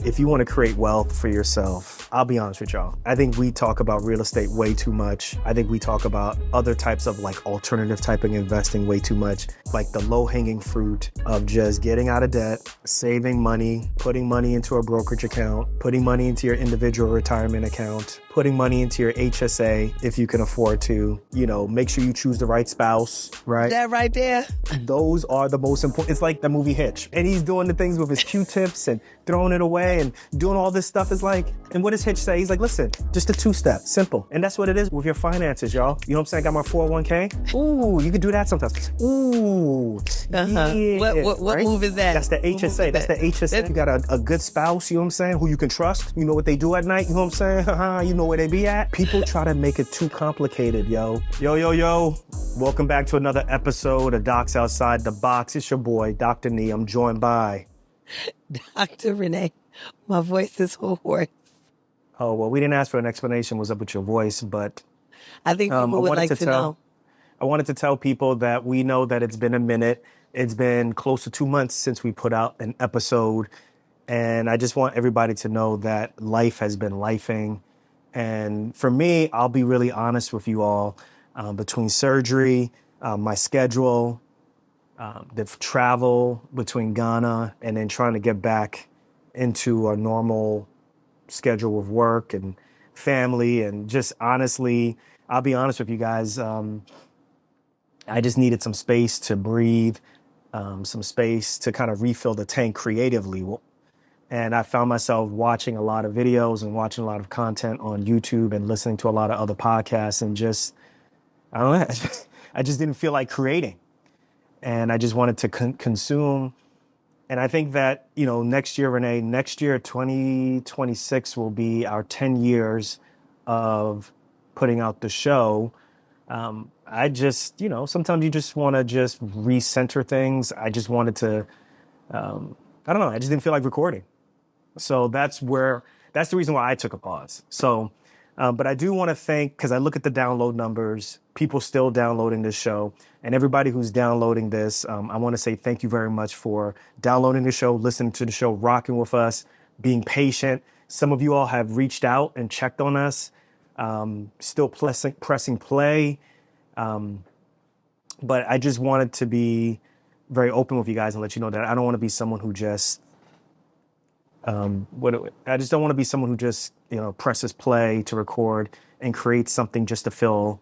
If you want to create wealth for yourself, I'll be honest with y'all. I think we talk about real estate way too much. I think we talk about other types of like alternative type of investing way too much. Like the low hanging fruit of just getting out of debt, saving money, putting money into a brokerage account, putting money into your individual retirement account, putting money into your HSA if you can afford to, make sure you choose the right spouse, right? That right there. Those are the most important. It's like the movie Hitch. And he's doing the things with his Q-tips and throwing it away and doing all this stuff. Is like, and what does Hitch say? He's like, listen, just a 2-step, simple. And that's what it is with your finances, y'all. You know what I'm saying? I got my 401k. Ooh, you can do that sometimes. Ooh, yeah. What right? move is that? That's the HSA. That's the HSA. You got a good spouse, you know what I'm saying? Who you can trust. You know what they do at night, you know what I'm saying? You know where they be at. People try to make it too complicated, yo. Yo. Welcome back to another episode of Docs Outside the Box. It's your boy, Dr. Nee. I'm joined by Dr. Renee. My voice is hoarse. Oh, well, we didn't ask for an explanation what's up with your voice, but I think people would like to know. I wanted to tell people that we know that it's been a minute. It's been close to 2 months since we put out an episode. And I just want everybody to know that life has been lifing. And for me, I'll be really honest with you all. Between surgery, my schedule, the travel between Ghana and then trying to get back into a normal schedule of work and family, and just honestly, I'll be honest with you guys, I just needed some space to breathe, some space to kind of refill the tank creatively. And I found myself watching a lot of videos and watching a lot of content on YouTube and listening to a lot of other podcasts, and just, I don't know, I just didn't feel like creating. And I just wanted to consume. And I think that, next year, Renee, 2026 will be our 10 years of putting out the show. I just, sometimes you just want to just recenter things. I just wanted to, I don't know, I just didn't feel like recording. So that's the reason why I took a pause. So, but I do want to thank, because I look at the download numbers, people still downloading this show, and everybody who's downloading this, I want to say thank you very much for downloading the show, listening to the show, rocking with us, being patient. Some of you all have reached out and checked on us, still pressing play. But I just wanted to be very open with you guys and let you know that I don't want to be someone who just, I just don't want to be someone who just, presses play to record and creates something just to fill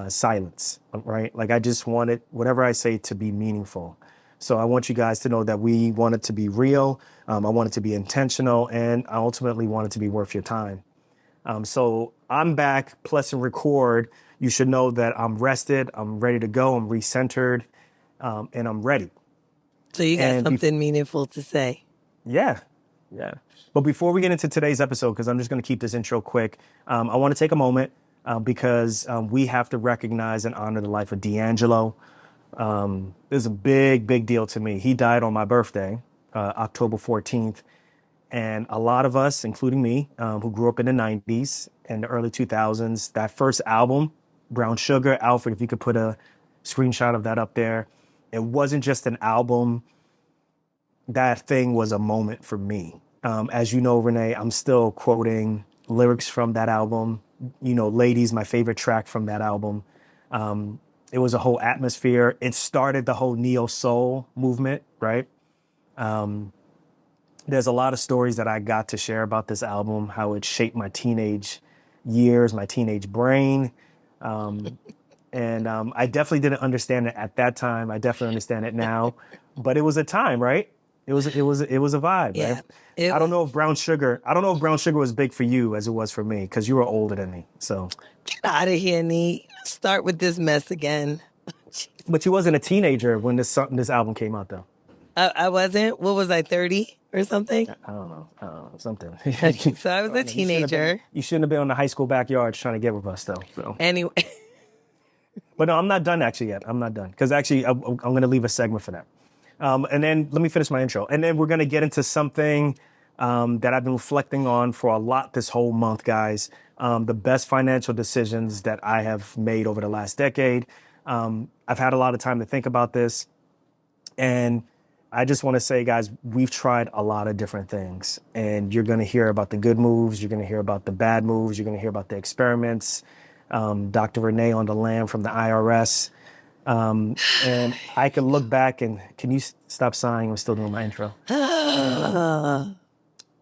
silence, right? Like I just wanted whatever I say to be meaningful. So I want you guys to know that we want it to be real. I want it to be intentional, and I ultimately want it to be worth your time. So I'm back, plus and record. You should know that I'm rested. I'm ready to go. I'm recentered, and I'm ready. So you got something meaningful to say. Yeah. But before we get into today's episode, because I'm just going to keep this intro quick, I want to take a moment because we have to recognize and honor the life of D'Angelo. This is a big deal to me. He died on my birthday, October 14th. And a lot of us, including me, who grew up in the 90s and the early 2000s, that first album, Brown Sugar, Alfred, if you could put a screenshot of that up there, it wasn't just an album. That thing was a moment for me. As you know, Renee, I'm still quoting lyrics from that album. Ladies, my favorite track from that album. It was a whole atmosphere. It started the whole neo soul movement, right? There's a lot of stories that I got to share about this album, how it shaped my teenage years, my teenage brain. And I definitely didn't understand it at that time. I definitely understand it now, but it was a time, right? It was a vibe, Yeah, right? I don't know if Brown Sugar was big for you as it was for me, because you were older than me. So get out of here, Nee. Start with this mess again. But you wasn't a teenager when this album came out, though. I wasn't. What was I, 30 or something? I don't know, something. So I was a teenager. You shouldn't have been on the high school backyards trying to get with us, though. So. Anyway. But no, I'm not done actually yet. I'm not done, because actually I'm going to leave a segment for that. And then let me finish my intro. And then we're going to get into something that I've been reflecting on for a lot this whole month, guys. The best financial decisions that I have made over the last decade. I've had a lot of time to think about this. And I just want to say, guys, we've tried a lot of different things, and you're going to hear about the good moves. You're going to hear about the bad moves. You're going to hear about the experiments. Dr. Renee on the lam from the IRS. And I can look back and can you stop sighing? I'm still doing my intro.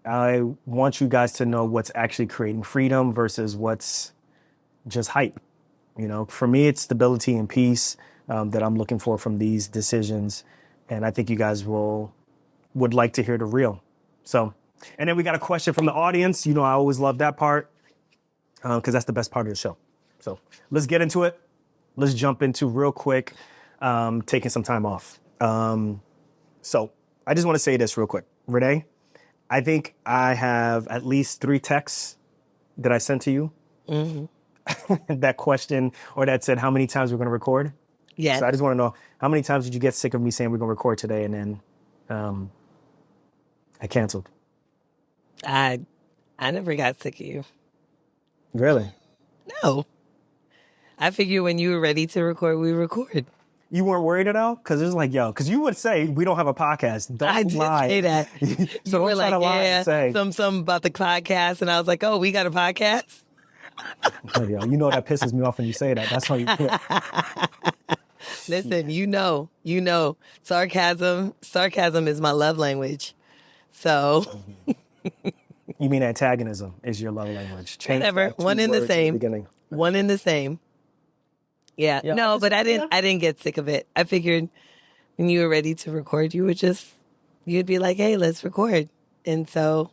I want you guys to know what's actually creating freedom versus what's just hype. You know, for me, it's stability and peace that I'm looking for from these decisions. And I think you guys would like to hear the real. So, and then we got a question from the audience. You know, I always love that part because that's the best part of the show. So let's get into it. Let's jump into real quick, taking some time off. So I just want to say this real quick. Renee, I think I have at least 3 texts that I sent to you. That question or that said how many times we're going to record. Yes. So I just want to know how many times did you get sick of me saying we're going to record today and then I canceled. I never got sick of you. Really? No. I figured when you were ready to record, we record. You weren't worried at all? Because it was like, yo, because you would say we don't have a podcast. Don't I did lie. say that. So you were like, yeah, say. something about the podcast. And I was like, oh, we got a podcast? Oh, yo, you know that pisses me off when you say that. That's why you Listen, you know, sarcasm is my love language. So You mean antagonism is your love language. Change whatever. One in the same. One in the same. Yeah. No, but I didn't get sick of it. I figured when you were ready to record, you'd be like, hey, let's record. And so,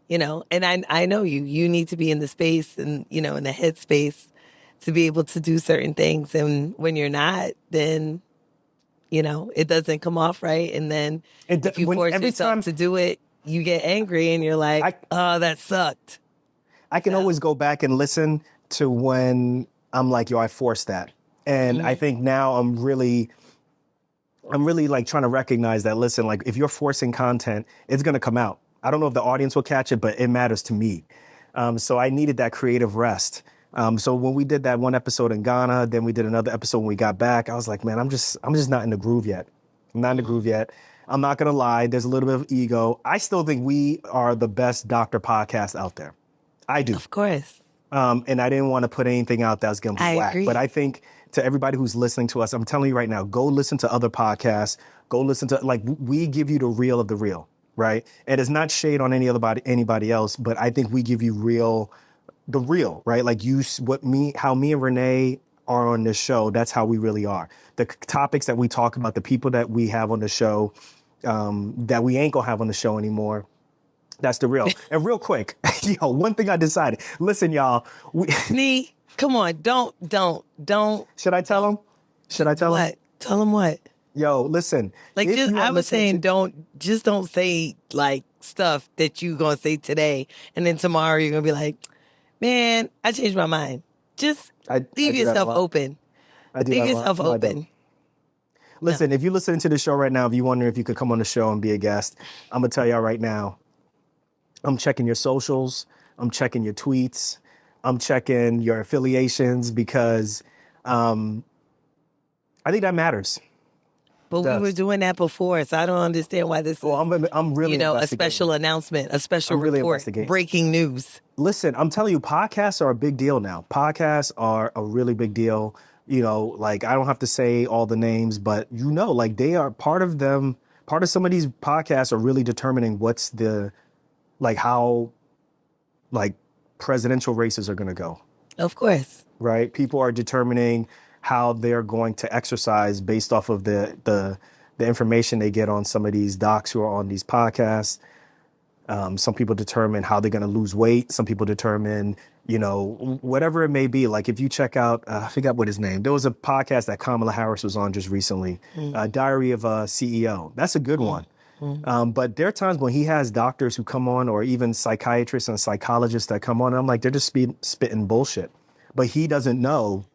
you know, and I know you need to be in the space and, you know, in the headspace to be able to do certain things. And when you're not, then, you know, it doesn't come off right. And then if you force yourself to do it, you get angry and you're like, oh, that sucked. I can always go back and listen to when I'm like, yo, I forced that. And I think now I'm really like trying to recognize that, listen, like if you're forcing content, it's going to come out. I don't know if the audience will catch it, but it matters to me. So I needed that creative rest. So when we did that one episode in Ghana, then we did another episode when we got back, I was like, man, I'm just not in the groove yet. I'm not in the groove yet. I'm not going to lie. There's a little bit of ego. I still think we are the best doctor podcast out there. I do. Of course. And I didn't want to put anything out that was going to be whack. Agree. But I think to everybody who's listening to us, I'm telling you right now, go listen to other podcasts. Go listen to, like, we give you the real of the real, right? And it's not shade on anybody else, but I think we give you the real, right? Like how me and Renee are on this show, that's how we really are. The topics that we talk about, the people that we have on the show, that we ain't gonna have on the show anymore. That's the real. And real quick, yo, one thing I decided. Listen, y'all. Nee, come on, don't. Should I tell him? What? Tell him what? Yo, listen. Like, I was saying, don't say like stuff that you gonna say today, and then tomorrow you're gonna be like, man, I changed my mind. Just leave yourself open. Leave yourself open. Listen, if you're listening to the show right now, if you wonder if you could come on the show and be a guest, I'm gonna tell y'all right now. I'm checking your socials. I'm checking your tweets. I'm checking your affiliations because I think that matters. But we were doing that before, so I don't understand why this is, I'm really a special announcement, a special report, breaking news. Listen, I'm telling you, podcasts are a big deal now. Podcasts are a really big deal. You know, like I don't have to say all the names, but you know, like they are part of them. Part of some of these podcasts are really determining what's how presidential races are going to go. Of course. Right? People are determining how they're going to exercise based off of the information they get on some of these docs who are on these podcasts. Some people determine how they're going to lose weight. Some people determine, whatever it may be. Like if you check out, I forgot what his name. There was a podcast that Kamala Harris was on just recently, Diary of a CEO. That's a good one. But there are times when he has doctors who come on, or even psychiatrists and psychologists that come on. And I'm like, they're just spitting bullshit. But he doesn't know.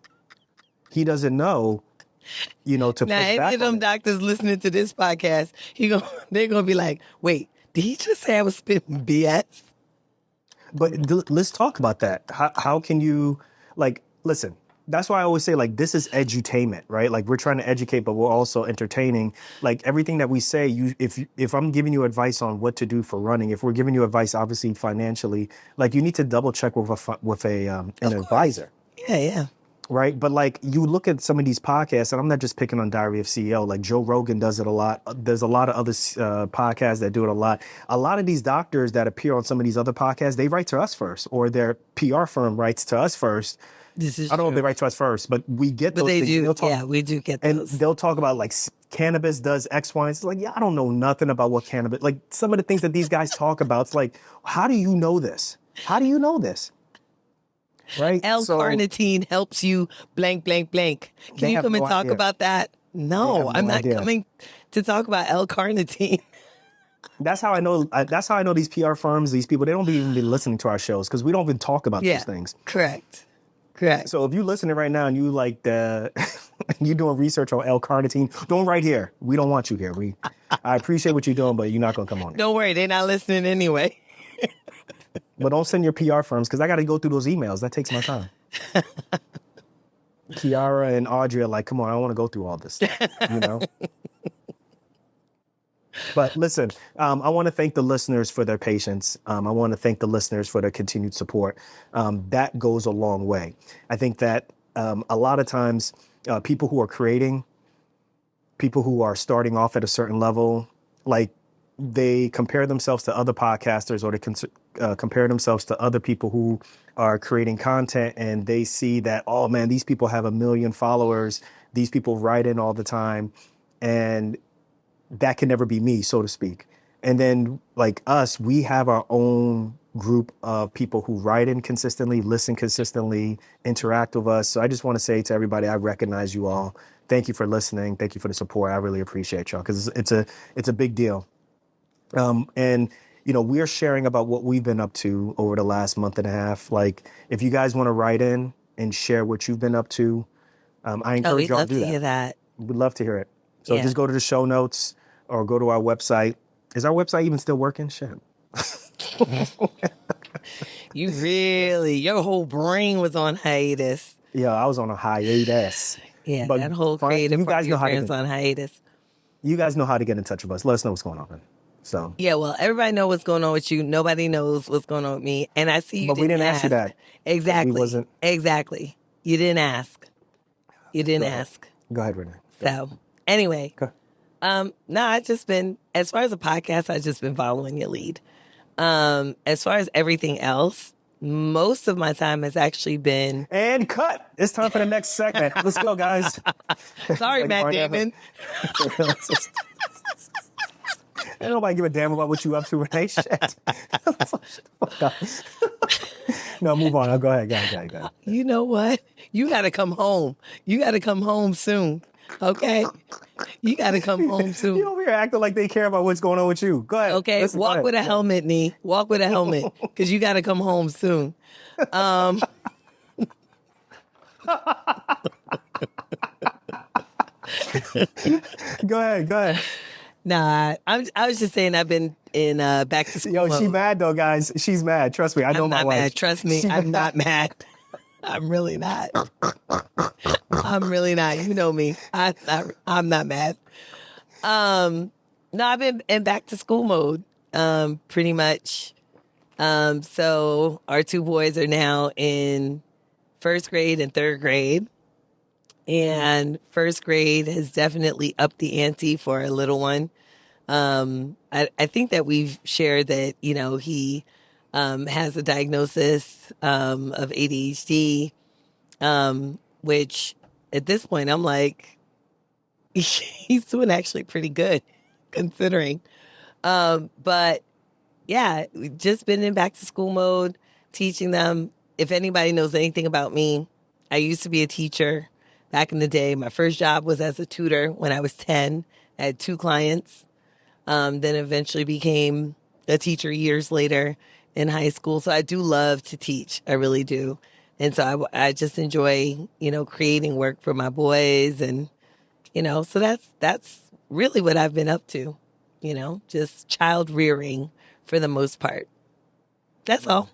To push back. Now, any of them doctors listening to this podcast, they're gonna be like, "Wait, did he just say I was spitting BS?" But let's talk about that. How can you, listen? That's why I always say, like, this is edutainment, right? Like, we're trying to educate, but we're also entertaining. Like, everything that we say, if I'm giving you advice on what to do for running, if we're giving you advice, obviously financially, like, you need to double check with an Of course. advisor, Yeah, yeah. right? But like, you look at some of these podcasts, and I'm not just picking on Diary of CEO. Like, Joe Rogan does it a lot. There's a lot of other podcasts that do it a lot. A lot of these doctors that appear on some of these other podcasts, they write to us first, or their PR firm writes to us first. This is I don't know if true. they write to us first, but we get But those they things. do. They'll talk, Yeah, we do get and those. they'll talk about like cannabis does X, Y. It's like, yeah, I don't know nothing about what cannabis. Like, some of the things that these guys talk about, it's like, how do you know this? How do you know this? Right? L-carnitine helps you blank, blank, blank. Can you come and talk about that? No, I'm not coming to talk about L-carnitine. That's how I know. That's how I know these PR firms, these people, they don't even be listening to our shows because we don't even talk about those things. Correct. So if you're listening right now and you like you doing research on L-carnitine, don't write here. We don't want you here. I appreciate what you're doing, but you're not gonna come on here. Don't worry, they're not listening anyway. But don't send your PR firms because I got to go through those emails. That takes my time. Kiara and Audrey are like, come on, I don't want to go through all this stuff, you know? But listen, I want to thank the listeners for their patience. I want to thank the listeners for their continued support. That goes a long way. I think that a lot of times people who are creating, people who are starting off at a certain level, like they compare themselves to other podcasters, or they compare themselves to other people who are creating content, and they see that, oh man, these people have 1 million followers. These people write in all the time, and that can never be me, so to speak. And then like us, we have our own group of people who write in consistently, listen consistently, interact with us. So I just want to say to everybody, I recognize you all. Thank you for listening. Thank you for the support. I really appreciate y'all because it's a big deal. And you know, we're sharing about what we've been up to over the last month and a half. Like, if you guys want to write in and share what you've been up to, I encourage y'all to do that. We'd love to hear that. We'd love to hear it. So just go to the show notes or go to our website. Is our website even still working? Shit. Your whole brain was on hiatus. Yeah, I was on a hiatus. Yeah, but that whole creative part of your brain's on hiatus. You guys know how to get in touch with us. Let us know what's going on, man. So yeah, well, everybody knows what's going on with you. Nobody knows what's going on with me. And I see you but we didn't ask you that. Exactly. Exactly. You didn't ask. You didn't ask. Go ahead, Renee. So anyway, no, I just been, as far as a podcast, I've just been following your lead. As far as everything else, most of my time has actually been... And cut. It's time for the next segment. Let's go, guys. Sorry, like Matt Damon. Ain't nobody give a damn about what you up to, Renee. Shit. No, move on. Go ahead. You know what? You got to come home. You got to come home soon. Okay? You got to come home soon. You over here acting like they care about what's going on with you. Go ahead. Okay, walk with a helmet, Nee. Walk with a helmet, because you got to come home soon. Go ahead. Nah, I was just saying I've been in back to school. Yo, she mad though, guys. She's mad. Trust me, I know my wife. Mad. Trust me, I'm not mad. I'm really not. I'm really not. You know me. I'm not mad. No, I've been in back to school mode, pretty much. So our two boys are now in first grade and third grade. And first grade has definitely upped the ante for a little one. I think that we've shared that, you know, he has a diagnosis of ADHD, which at this point I'm like, he's doing actually pretty good considering. But yeah, we've just been in back to school mode, teaching them. If anybody knows anything about me, I used to be a teacher. Back in the day, my first job was as a tutor when I was 10. I had 2 clients, then eventually became a teacher years later in high school. So I do love to teach. I really do. And so I just enjoy, you know, creating work for my boys. And, you know, so that's really what I've been up to, you know, just child rearing for the most part. That's all.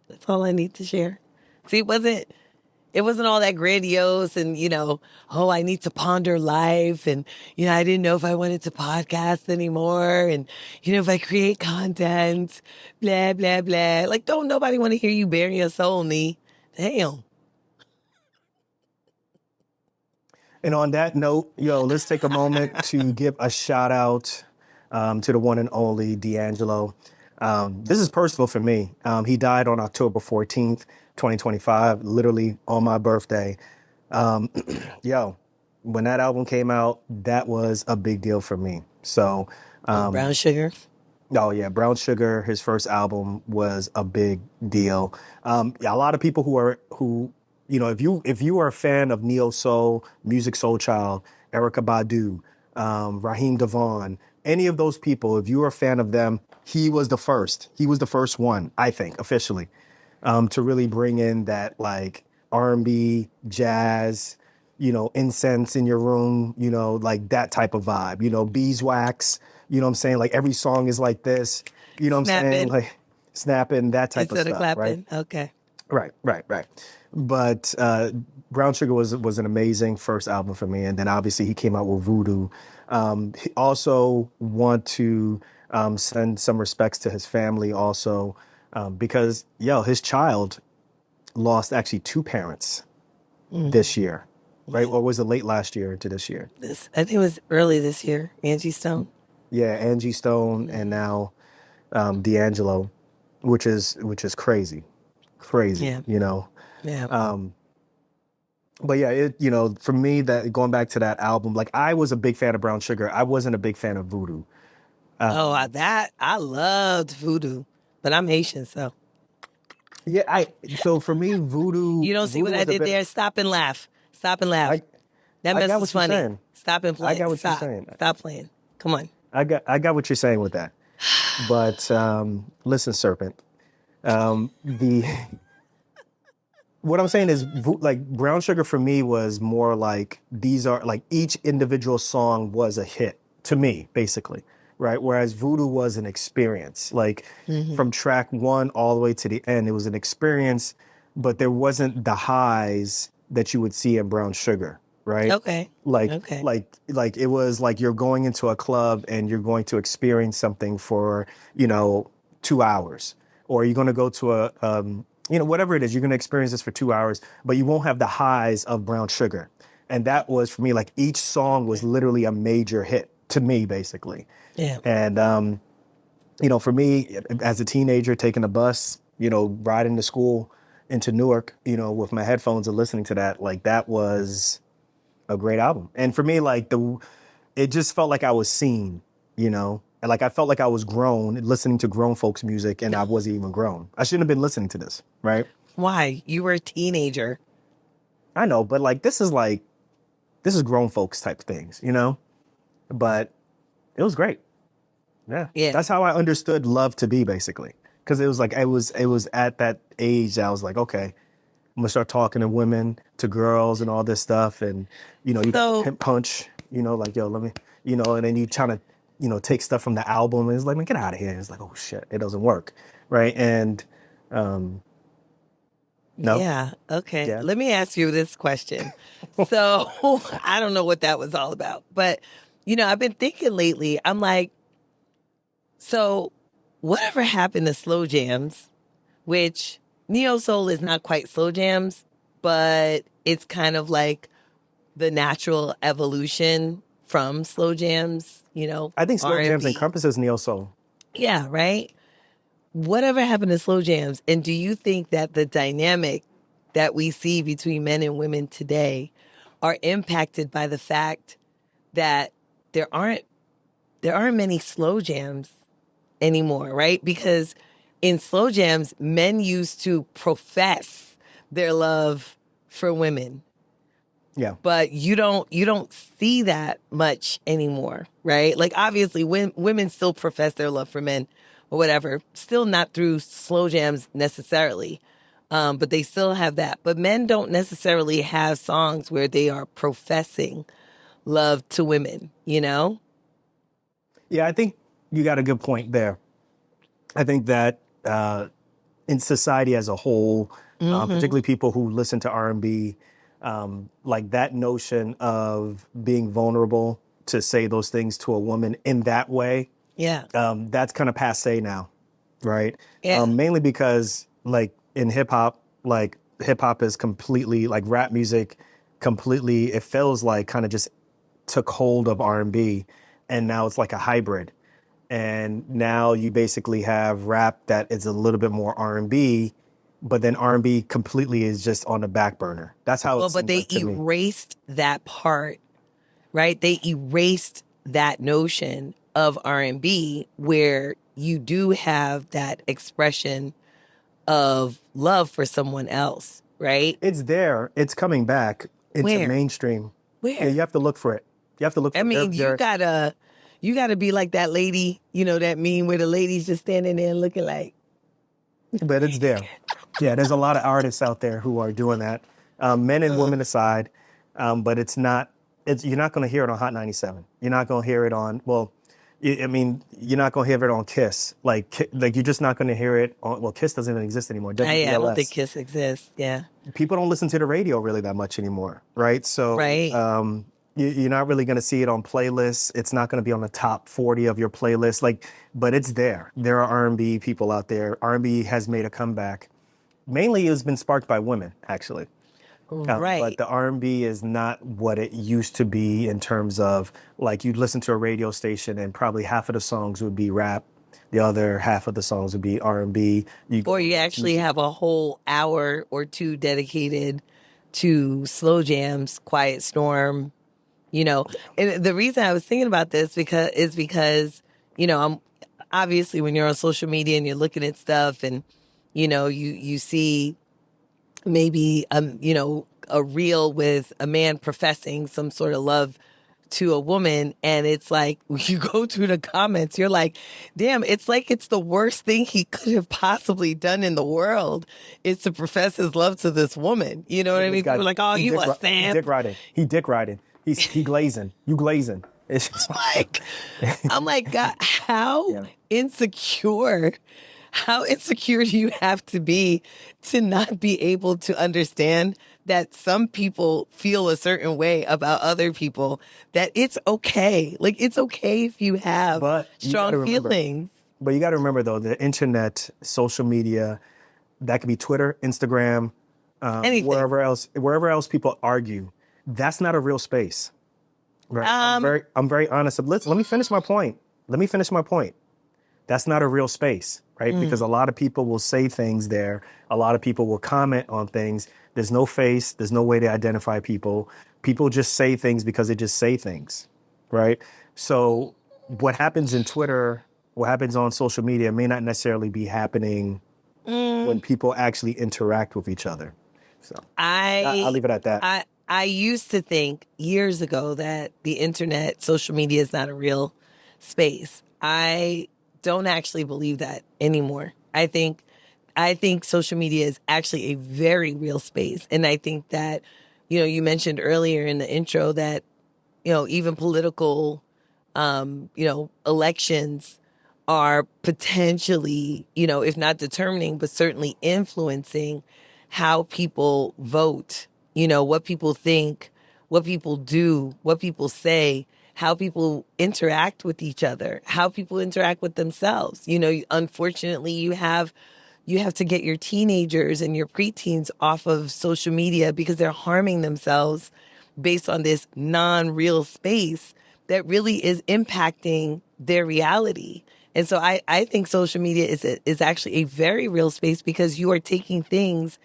That's all I need to share. See, it It wasn't all that grandiose and, oh, I need to ponder life. And, I didn't know if I wanted to podcast anymore. And, if I create content, blah, blah, blah. Like, don't nobody want to hear you bare your soul, Nee. Damn. And on that note, let's take a moment to give a shout out to the one and only D'Angelo. This is personal for me. He died on October 14th, 2025, literally on my birthday. When that album came out, that was a big deal for me. So, Brown Sugar. Oh yeah, Brown Sugar, his first album was a big deal. A lot of people who if you are a fan of neo soul, Music Soul Child, Erykah Badu, Raheem Devon, any of those people, if you are a fan of them, he was the first. He was the first one, I think, officially, to really bring in that like R&B, jazz, incense in your room, like that type of vibe, beeswax, you know what I'm saying? Like every song is like this, you know what I'm saying? Like snapping, that type of stuff, clapping. right? Okay. Right. But Brown Sugar was an amazing first album for me. And then obviously he came out with Voodoo. He also want to send some respects to his family also because, his child lost actually two parents this year, right? Or was it late last year into this year? I think it was early this year. Angie Stone. Yeah, Angie Stone and now D'Angelo, which is crazy. Yeah. Yeah. But yeah, for me, that going back to that album, like I was a big fan of Brown Sugar. I wasn't a big fan of Voodoo. I loved Voodoo, but I'm Haitian, so. Yeah, so for me, Voodoo. You don't see Voodoo what I did there? Stop and laugh. Stop and laugh. That mess was funny. Saying. Stop and play. I got what you're saying. Stop playing. Come on. I got what you're saying with that. But listen, Serpent. What I'm saying is like Brown Sugar for me was more like these are like each individual song was a hit to me, basically. Right. Whereas Voodoo was an experience, like from track one all the way to the end, it was an experience, but there wasn't the highs that you would see in Brown Sugar. Right. Okay. Like it was like you're going into a club and you're going to experience something for, 2 hours, or you're going to go to a, whatever it is, you're going to experience this for 2 hours, but you won't have the highs of Brown Sugar. And that was for me, like each song was literally a major hit to me, basically. Yeah. And, for me as a teenager taking a bus, riding to school into Newark, with my headphones and listening to that, like that was a great album. And for me, like it just felt like I was seen, and like I felt like I was grown listening to grown folks music and I wasn't even grown. I shouldn't have been listening to this, right? Why? You were a teenager. I know, but like this is grown folks type things, but it was great. Yeah. That's how I understood love to be, basically. Because it was like, it was at that age that I was like, okay, I'm gonna start talking to women, to girls and all this stuff. And, you got the pimp punch, like, yo, let me, and then you trying to, take stuff from the album. And it's like, man, get out of here. And it's like, oh shit, it doesn't work. Right. And, no. Yeah. Okay. Yeah. Let me ask you this question. So I don't know what that was all about, but, I've been thinking lately, I'm like, so whatever happened to slow jams, which neo soul is not quite slow jams, but it's kind of like the natural evolution from slow jams, I think slow R&B. jams encompasses neo soul. Yeah, right? Whatever happened to slow jams? And do you think that the dynamic that we see between men and women today are impacted by the fact that there aren't many slow jams anymore, right? Because in slow jams, men used to profess their love for women. Yeah. But you don't see that much anymore, right? Like obviously women still profess their love for men or whatever, still not through slow jams necessarily. But they still have that. But men don't necessarily have songs where they are professing love to women, Yeah, I think you got a good point there. I think that in society as a whole, particularly people who listen to R&B, like that notion of being vulnerable to say those things to a woman in that way, Yeah. that's kind of passe now, right? Yeah. Mainly because like in hip hop is completely like rap music, completely. It feels like kind of just took hold of R&B, and now it's like a hybrid. And now you basically have rap that is a little bit more R&B, but then R&B completely is just on the back burner. That's how it But seems they like to me. erased that part, right? They erased that notion of R&B where you do have that expression of love for someone else, right? It's there. It's coming back into Where? mainstream. Yeah, Where? you have to look for it. You have to look for I it. mean, you gotta be like that lady, that meme where the lady's just standing there looking like. But it's there. Yeah, there's a lot of artists out there who are doing that, men and women aside. But it's not. You're not going to hear it on Hot 97. You're not going to hear it on. Well, I mean, you're not going to hear it on Kiss. Like you're just not going to hear it on. Well, Kiss doesn't even exist anymore. I don't think WBLS. Kiss exists. Yeah. People don't listen to the radio really that much anymore, right? So, Right. you're not really going to see it on playlists. It's not going to be on the top 40 of your playlist. But it's there. There are R&B people out there. R&B has made a comeback. Mainly, it's been sparked by women, actually. Right. But the R&B is not what it used to be in terms of like you'd listen to a radio station and probably half of the songs would be rap. The other half of the songs would be R&B. Or you actually have a whole hour or two dedicated to slow jams, Quiet Storm, And the reason I was thinking about this because, I'm obviously when you're on social media and you're looking at stuff and, you see maybe, a reel with a man professing some sort of love to a woman, and it's like you go through the comments, you're like, damn, it's like it's the worst thing he could have possibly done in the world is to profess his love to this woman. You know what I mean? People are like, oh, you a Sam. He dick riding. He glazing. You glazing. It's just like, I'm like, God, how insecure do you have to be to not be able to understand that some people feel a certain way about other people, that it's okay. Like, it's okay if you have strong feelings. But you got to remember, though, the internet, social media, that could be Twitter, Instagram, anything. wherever else people argue, that's not a real space. Right? I'm very honest. Let me finish my point. That's not a real space, right? Because a lot of people will say things there. A lot of people will comment on things. There's no face. There's no way to identify people. People just say things because they just say things, right? So what happens in Twitter, what happens on social media may not necessarily be happening when people actually interact with each other. So I'll leave it at that. I used to think years ago that the internet, social media is not a real space. I don't actually believe that anymore. I think social media is actually a very real space. And I think that, you mentioned earlier in the intro that, even political, elections are potentially, if not determining, but certainly influencing how people vote, what people think, what people do, what people say, how people interact with each other, how people interact with themselves. Unfortunately, you have to get your teenagers and your preteens off of social media because they're harming themselves based on this non-real space that really is impacting their reality. And so I think social media is actually a very real space because you are taking things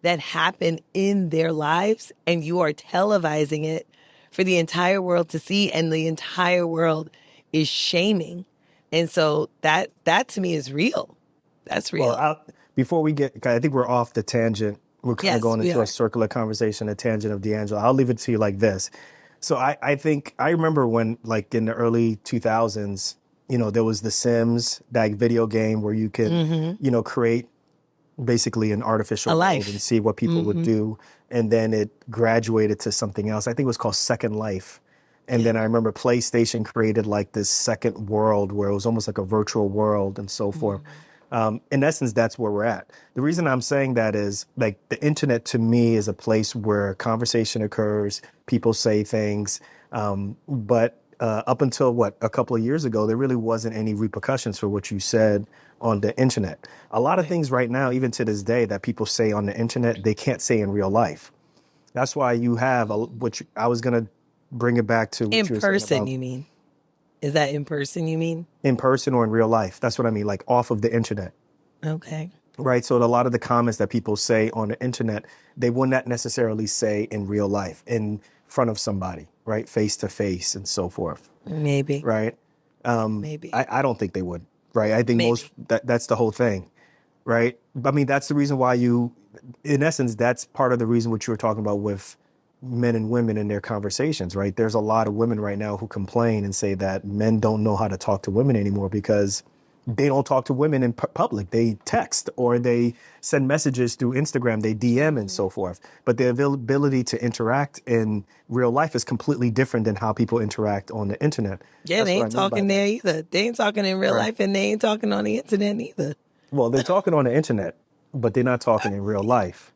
that happen in their lives and you are televising it for the entire world to see, and the entire world is shaming. And so that to me is real. That's real. Well, before we get, I think we're off the tangent. We're kind of going into a circular conversation, a tangent of D'Angelo. I'll leave it to you like this. So I think I remember when, like in the early 2000s, there was The Sims, that video game where you could, create basically an artificial world and see what people would do. And then it graduated to something else. I think it was called Second Life. And then I remember PlayStation created like this second world where it was almost like a virtual world and so forth. In essence, that's where we're at. The reason I'm saying that is like the internet to me is a place where conversation occurs, people say things, but up until what a couple of years ago, there really wasn't any repercussions for what you said on the internet. A lot of Right. things right now, even to this day, that people say on the internet, they can't say in real life. That's why you have I was gonna bring it back to what In you were saying person, about you mean? Is that in person, you mean? in person or in real life. That's what I mean, like off of the internet. Okay. Right. So a lot of the comments that people say on the internet, they will not necessarily say in real life in front of somebody, right? Face to face and so forth. Maybe. Right. Maybe. I don't think they would. Right. I think Maybe. that's the whole thing. Right. I mean, that's the reason why in essence, that's part of the reason what you were talking about with men and women in their conversations, right? There's a lot of women right now who complain and say that men don't know how to talk to women anymore because they don't talk to women in public. They text or they send messages through Instagram, they DM and so forth. But the availability to interact in real life is completely different than how people interact on the internet. Yeah, That's they what I ain't mean by talking that. there either. They ain't talking in real Right. life and they ain't talking on the internet either. Well, they're talking on the internet, but they're not talking in real life.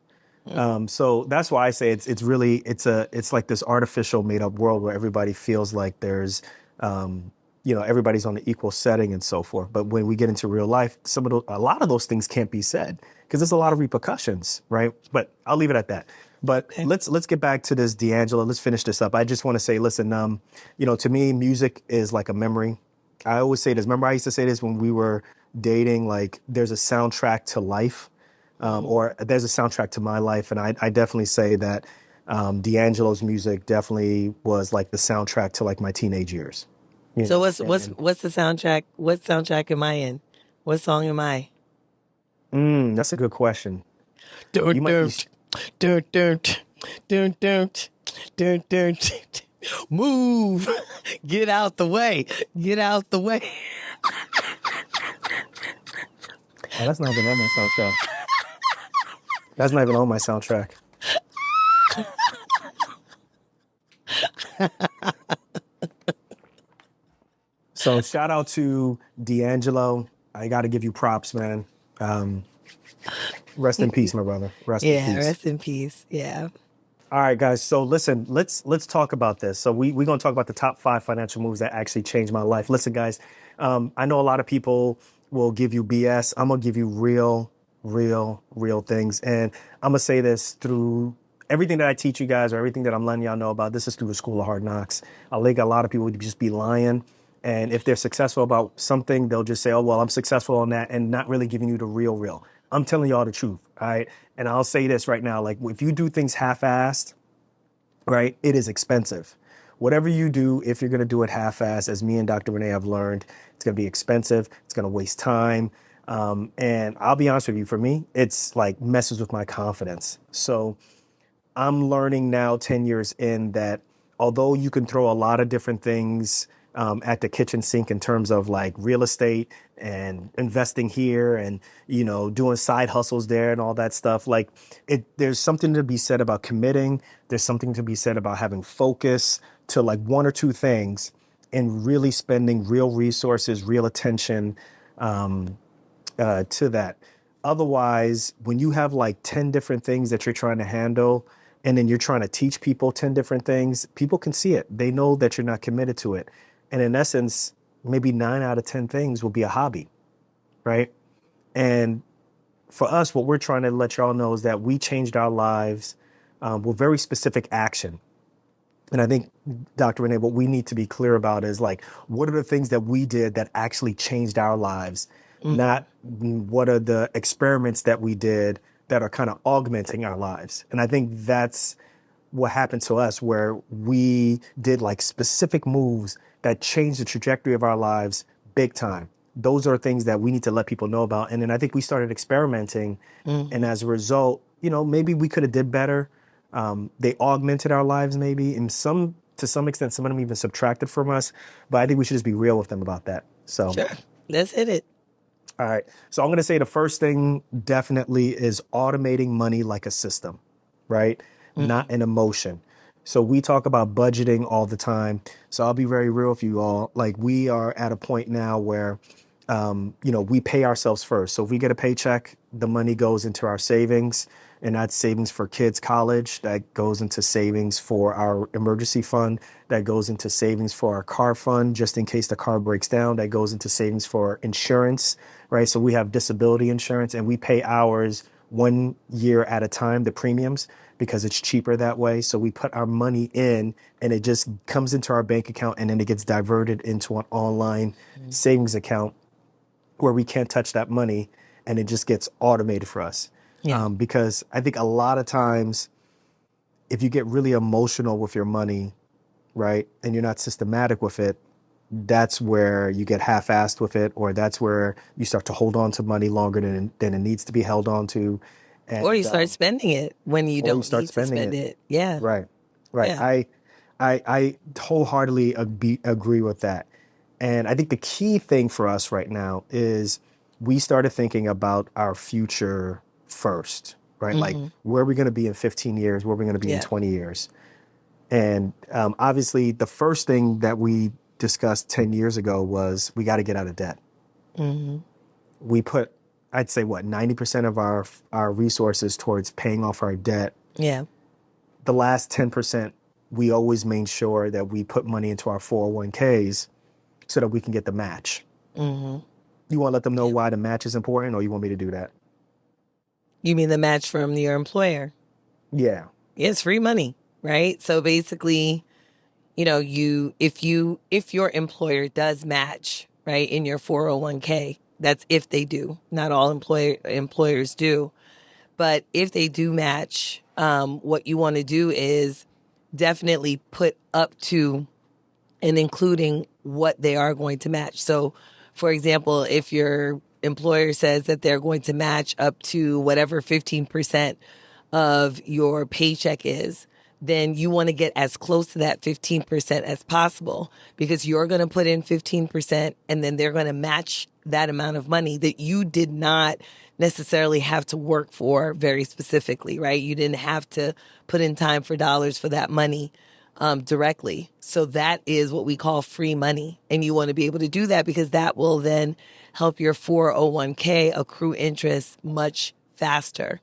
So that's why I say it's like this artificial made up world where everybody feels like there's everybody's on the equal setting and so forth. But when we get into real life, a lot of those things can't be said because there's a lot of repercussions, right? But I'll leave it at that. But Okay. let's get back to this, D'Angelo. Let's finish this up. I just want to say, listen, to me, music is like a memory. I always say this. Remember, I used to say this when we were dating. Like, there's a soundtrack to life, or there's a soundtrack to my life, and I definitely say that D'Angelo's music definitely was like the soundtrack to like my teenage years. You So know, what's the soundtrack? What soundtrack am I in? What song am I? that's a good question. You Don't might be. don't don't don't move. Get out the way. Get out the way. Oh, that's not even on my soundtrack. That's not even on my soundtrack. So shout out to D'Angelo. I got to give you props, man. Rest in peace, my brother. Rest in Yeah, peace. rest in peace. Yeah. All right, guys. So listen, let's talk about this. So we're gonna talk about the top 5 financial moves that actually changed my life. Listen, guys. I know a lot of people will give you BS. I'm gonna give you real things, and I'm gonna say this through everything that I teach you guys or everything that I'm letting y'all know about. This is through the School of Hard Knocks. I think a lot of people would just be lying. And if they're successful about something, they'll just say, oh, well, I'm successful on that and not really giving you the real. I'm telling y'all the truth. All right. And I'll say this right now, like if you do things half-assed, right, it is expensive. Whatever you do, if you're going to do it half-assed, as me and Dr. Renee have learned, it's going to be expensive. It's going to waste time. And I'll be honest with you, for me, it's like messes with my confidence. So I'm learning now, 10 years in, that although you can throw a lot of different things at the kitchen sink in terms of like real estate and investing here and, doing side hustles there and all that stuff, like there's something to be said about committing. There's something to be said about having focus to like one or two things and really spending real resources, real attention to that. Otherwise, when you have like 10 different things that you're trying to handle, and then you're trying to teach people 10 different things, people can see it. They know that you're not committed to it. And in essence, maybe 9 out of 10 things will be a hobby, right? And for us, what we're trying to let y'all know is that we changed our lives with very specific action. And I think, Dr. Renee, what we need to be clear about is like, what are the things that we did that actually changed our lives? Not what are the experiments that we did that are kind of augmenting our lives. And I think that's what happened to us, where we did like specific moves that changed the trajectory of our lives big time. Those are things that we need to let people know about. And then I think we started experimenting. And as a result, maybe we could have did better. They augmented our lives maybe, and to some extent, some of them even subtracted from us. But I think we should just be real with them about that. So, Sure. Let's hit it. all right. So I'm going to say the first thing definitely is automating money like a system, right? Not an emotion. So we talk about budgeting all the time. So I'll be very real with you all. Like we are at a point now where we pay ourselves first. So if we get a paycheck, the money goes into our savings, and that's savings for kids' college. That goes into savings for our emergency fund. That goes into savings for our car fund, just in case the car breaks down. That goes into savings for insurance, right? So we have disability insurance, and we pay ours 1 year at a time, the premiums, because it's cheaper that way. So we put our money in, and it just comes into our bank account, and then it gets diverted into an online savings account where we can't touch that money, and it just gets automated for us. Yeah. Because I think a lot of times, if you get really emotional with your money, right, and you're not systematic with it, that's where you get half-assed with it, or that's where you start to hold on to money longer than it needs to be held on to. And, Or you start spending it when you don't start need to spending spend it. Yeah. Right, right. Yeah. I wholeheartedly agree with that. And I think the key thing for us right now is we started thinking about our future first, right? Like, where are we going to be in 15 years? Where are we going to be in Yeah. 20 years? And obviously, the first thing that we discussed 10 years ago was we got to get out of debt. We put, I'd say, 90% of our resources towards paying off our debt. Yeah. The last 10%, we always made sure that we put money into our 401ks so that we can get the match. You want to let them know why the match is important, or you want me to do that? You mean the match from your employer? Yeah. It's free money, right? So basically, if your employer does match, right, in your 401k, that's if they do. Not all employers do. But if they do match, what you want to do is definitely put up to and including what they are going to match. So, for example, if your employer says that they're going to match up to whatever 15% of your paycheck is, then you want to get as close to that 15% as possible, because you're going to put in 15% and then they're going to match that amount of money that you did not necessarily have to work for very specifically, right? You didn't have to put in time for dollars for that money directly. So that is what we call free money. And you want to be able to do that because that will then help your 401k accrue interest much faster.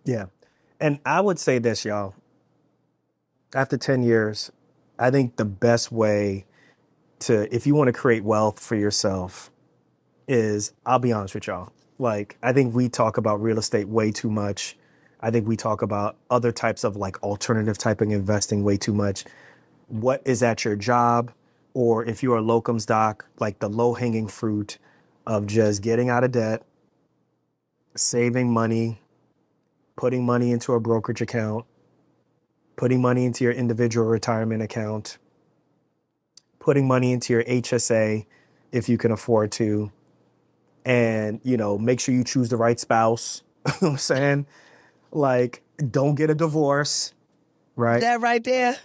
Yeah. And I would say this, y'all. After 10 years, I think the best way if you want to create wealth for yourself is, I'll be honest with y'all. Like, I think we talk about real estate way too much. I think we talk about other types of like alternative type of investing way too much. What is at your job? Or if you're a locums doc, like the low hanging fruit of just getting out of debt, saving money, putting money into a brokerage account, putting money into your individual retirement account, putting money into your HSA if you can afford to, and, make sure you choose the right spouse. You know what I'm saying? Like, don't get a divorce, right? That right there.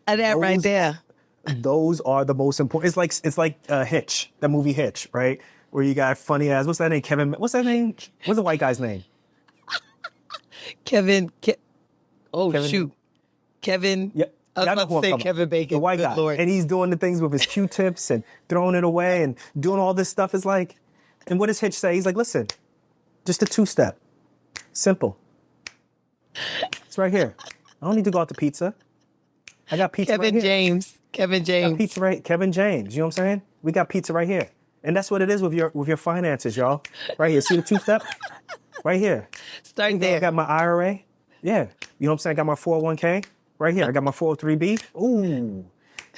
Right there. Those are the most important. It's like Hitch, that movie Hitch, right? Where you got funny ass, what's that name? Kevin, what's that name? What's the white guy's name? Kevin. Kevin. Shoot. Kevin. Yeah. I was about to say Kevin Bacon. The white guy. Lord. And he's doing the things with his Q-tips and throwing it away and doing all this stuff. Is like, and what does Hitch say? He's like, listen, just a two-step. Simple. It's right here. I don't need to go out to pizza. I got pizza right here. Kevin James. Pizza right. Kevin James. You know what I'm saying? We got pizza right here. And that's what it is with your finances, y'all. Right here. See the two-step? Right here. Start there. I got my IRA. Yeah. You know what I'm saying? I got my 401k. Right here. I got my 403b.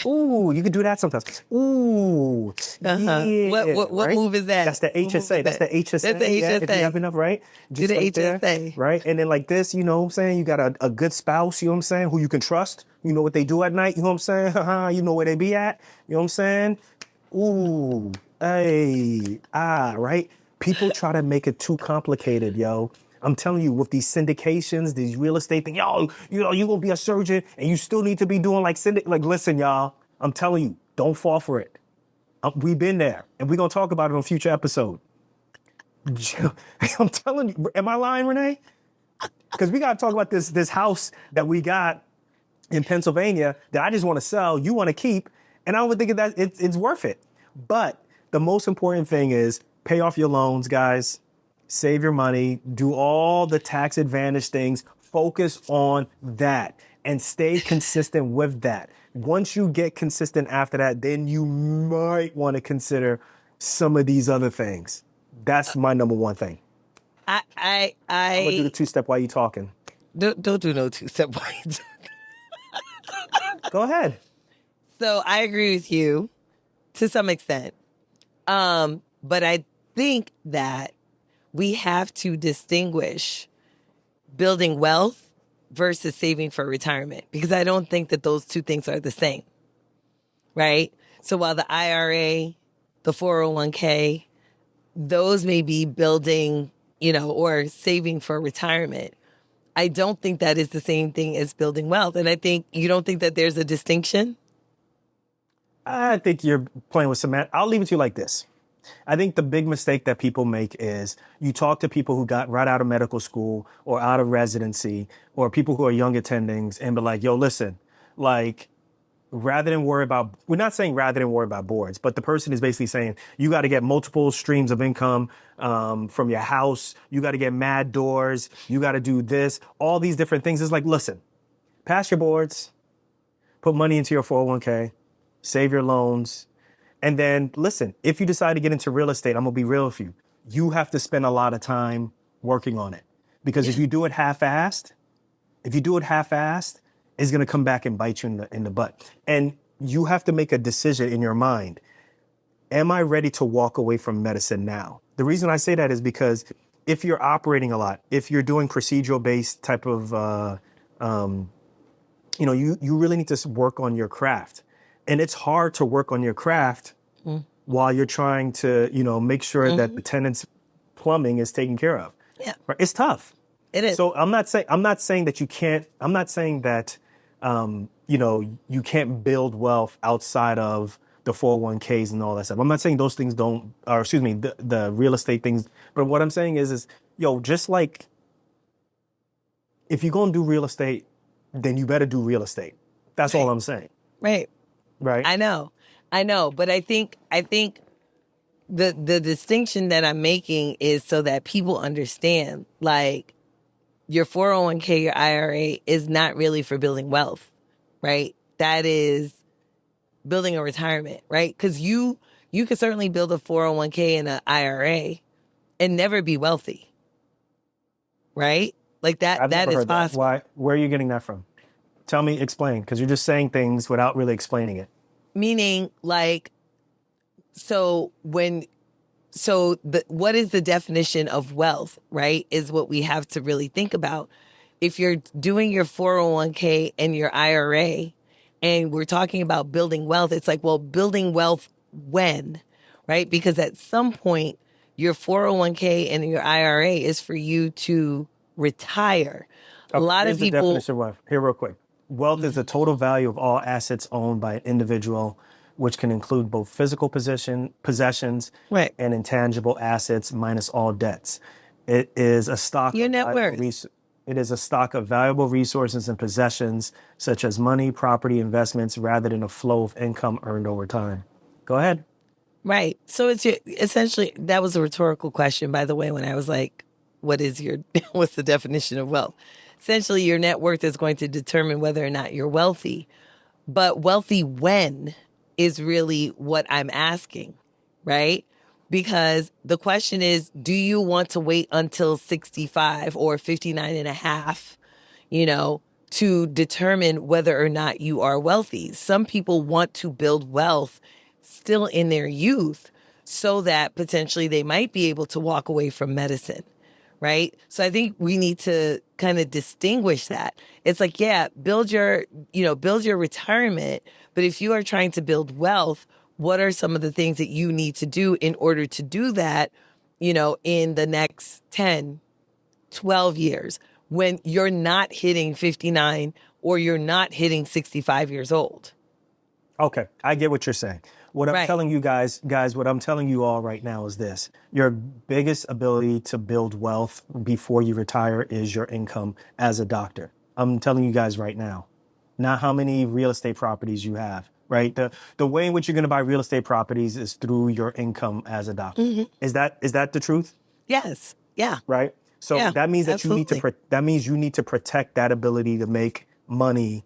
Ooh, you can do that sometimes. Ooh. Yeah. What right? move is that? That's the HSA. That's the HSA. That's the HSA. Yeah, if you have enough, right? Just do the HSA. There, right? And then like this, you know what I'm saying? You got a good spouse, you know what I'm saying? Who you can trust. You know what they do at night, you know what I'm saying? You know where they be at. You know what I'm saying? Ooh. Hey. Right? People try to make it too complicated, yo. I'm telling you, with these syndications, these real estate things, you're gonna be a surgeon and you still need to be doing like listen, y'all, I'm telling you, don't fall for it. We've been there and we're gonna talk about it on a future episode. I'm telling you, am I lying, Renee? Because we gotta talk about this house that we got in Pennsylvania that I just want to sell, you want to keep, and I don't think that it's worth it. But The most important thing is pay off your loans, guys. Save your money. Do all the tax advantage things. Focus on that and stay consistent with that. Once you get consistent after that, then you might want to consider some of these other things. That's my number one thing. I'm gonna do the two-step while you talking. Don't do no two-step while you talking. Go ahead. So I agree with you to some extent. But I think that we have to distinguish building wealth versus saving for retirement, because I don't think that those two things are the same, right? So while the IRA, the 401k, those may be building, or saving for retirement, I don't think that is the same thing as building wealth. And I think you don't think that there's a distinction? I think you're playing with semantics. I'll leave it to you like this. I think the big mistake that people make is you talk to people who got right out of medical school or out of residency, or people who are young attendings, and be like, yo, listen, like, rather than worry about, we're not saying rather than worry about boards, but the person is basically saying you got to get multiple streams of income from your house. You got to get mad doors. You got to do this, all these different things. It's like, listen, pass your boards, put money into your 401k, save your loans. And then listen, if you decide to get into real estate, I'm going to be real with you. You have to spend a lot of time working on it, because if you do it half-assed, it's going to come back and bite you in the butt. And you have to make a decision in your mind. Am I ready to walk away from medicine now? The reason I say that is because if you're operating a lot, if you're doing procedural based type of, you really need to work on your craft. And it's hard to work on your craft while you're trying to, make sure that the tenant's plumbing is taken care of. Yeah. Right? It's tough. It is. So I'm not saying that you can't, I'm not saying that, you can't build wealth outside of the 401ks and all that stuff. I'm not saying those things the real estate things. But what I'm saying is, just like if you're going to do real estate, then you better do real estate. That's all I'm saying. Right. Right. I know. But I think the distinction that I'm making is so that people understand, like, your 401k, your IRA is not really for building wealth, right? That is building a retirement, right? Because you could certainly build a 401k and an IRA and never be wealthy, right? Like that. I've that never is heard possible. Why? Where are you getting that from? Tell me, explain, because you're just saying things without really explaining it. Meaning, like, what is the definition of wealth, right? Is what we have to really think about. If you're doing your 401k and your IRA, and we're talking about building wealth, it's like, well, building wealth when, right? Because at some point, your 401k and your IRA is for you to retire. A lot of people. The definition of wealth. Here, real quick. Wealth is the total value of all assets owned by an individual, which can include both physical possessions Right. and intangible assets minus all debts. It is a stock. Your net worth. It is a stock of valuable resources and possessions, such as money, property, investments, rather than a flow of income earned over time. Go ahead. Right. So it's essentially, that was a rhetorical question, by the way, when I was like, what's the definition of wealth? Essentially, your net worth is going to determine whether or not you're wealthy. But wealthy when is really what I'm asking, right? Because the question is, do you want to wait until 65 or 59 and a half, to determine whether or not you are wealthy? Some people want to build wealth still in their youth so that potentially they might be able to walk away from medicine. Right. So I think we need to kind of distinguish that. It's like, yeah, build your retirement. But if you are trying to build wealth, what are some of the things that you need to do in order to do that, in the next 10, 12 years when you're not hitting 59 or you're not hitting 65 years old? Okay. I get what you're saying. What I'm telling you guys, what I'm telling you all right now is this. Your biggest ability to build wealth before you retire is your income as a doctor. I'm telling you guys right now. Not how many real estate properties you have. right? The way in which you're going to buy real estate properties is through your income as a doctor. Mm-hmm. Is that the truth? Yes. Yeah. Right. So yeah, that means that absolutely. you need to protect that ability to make money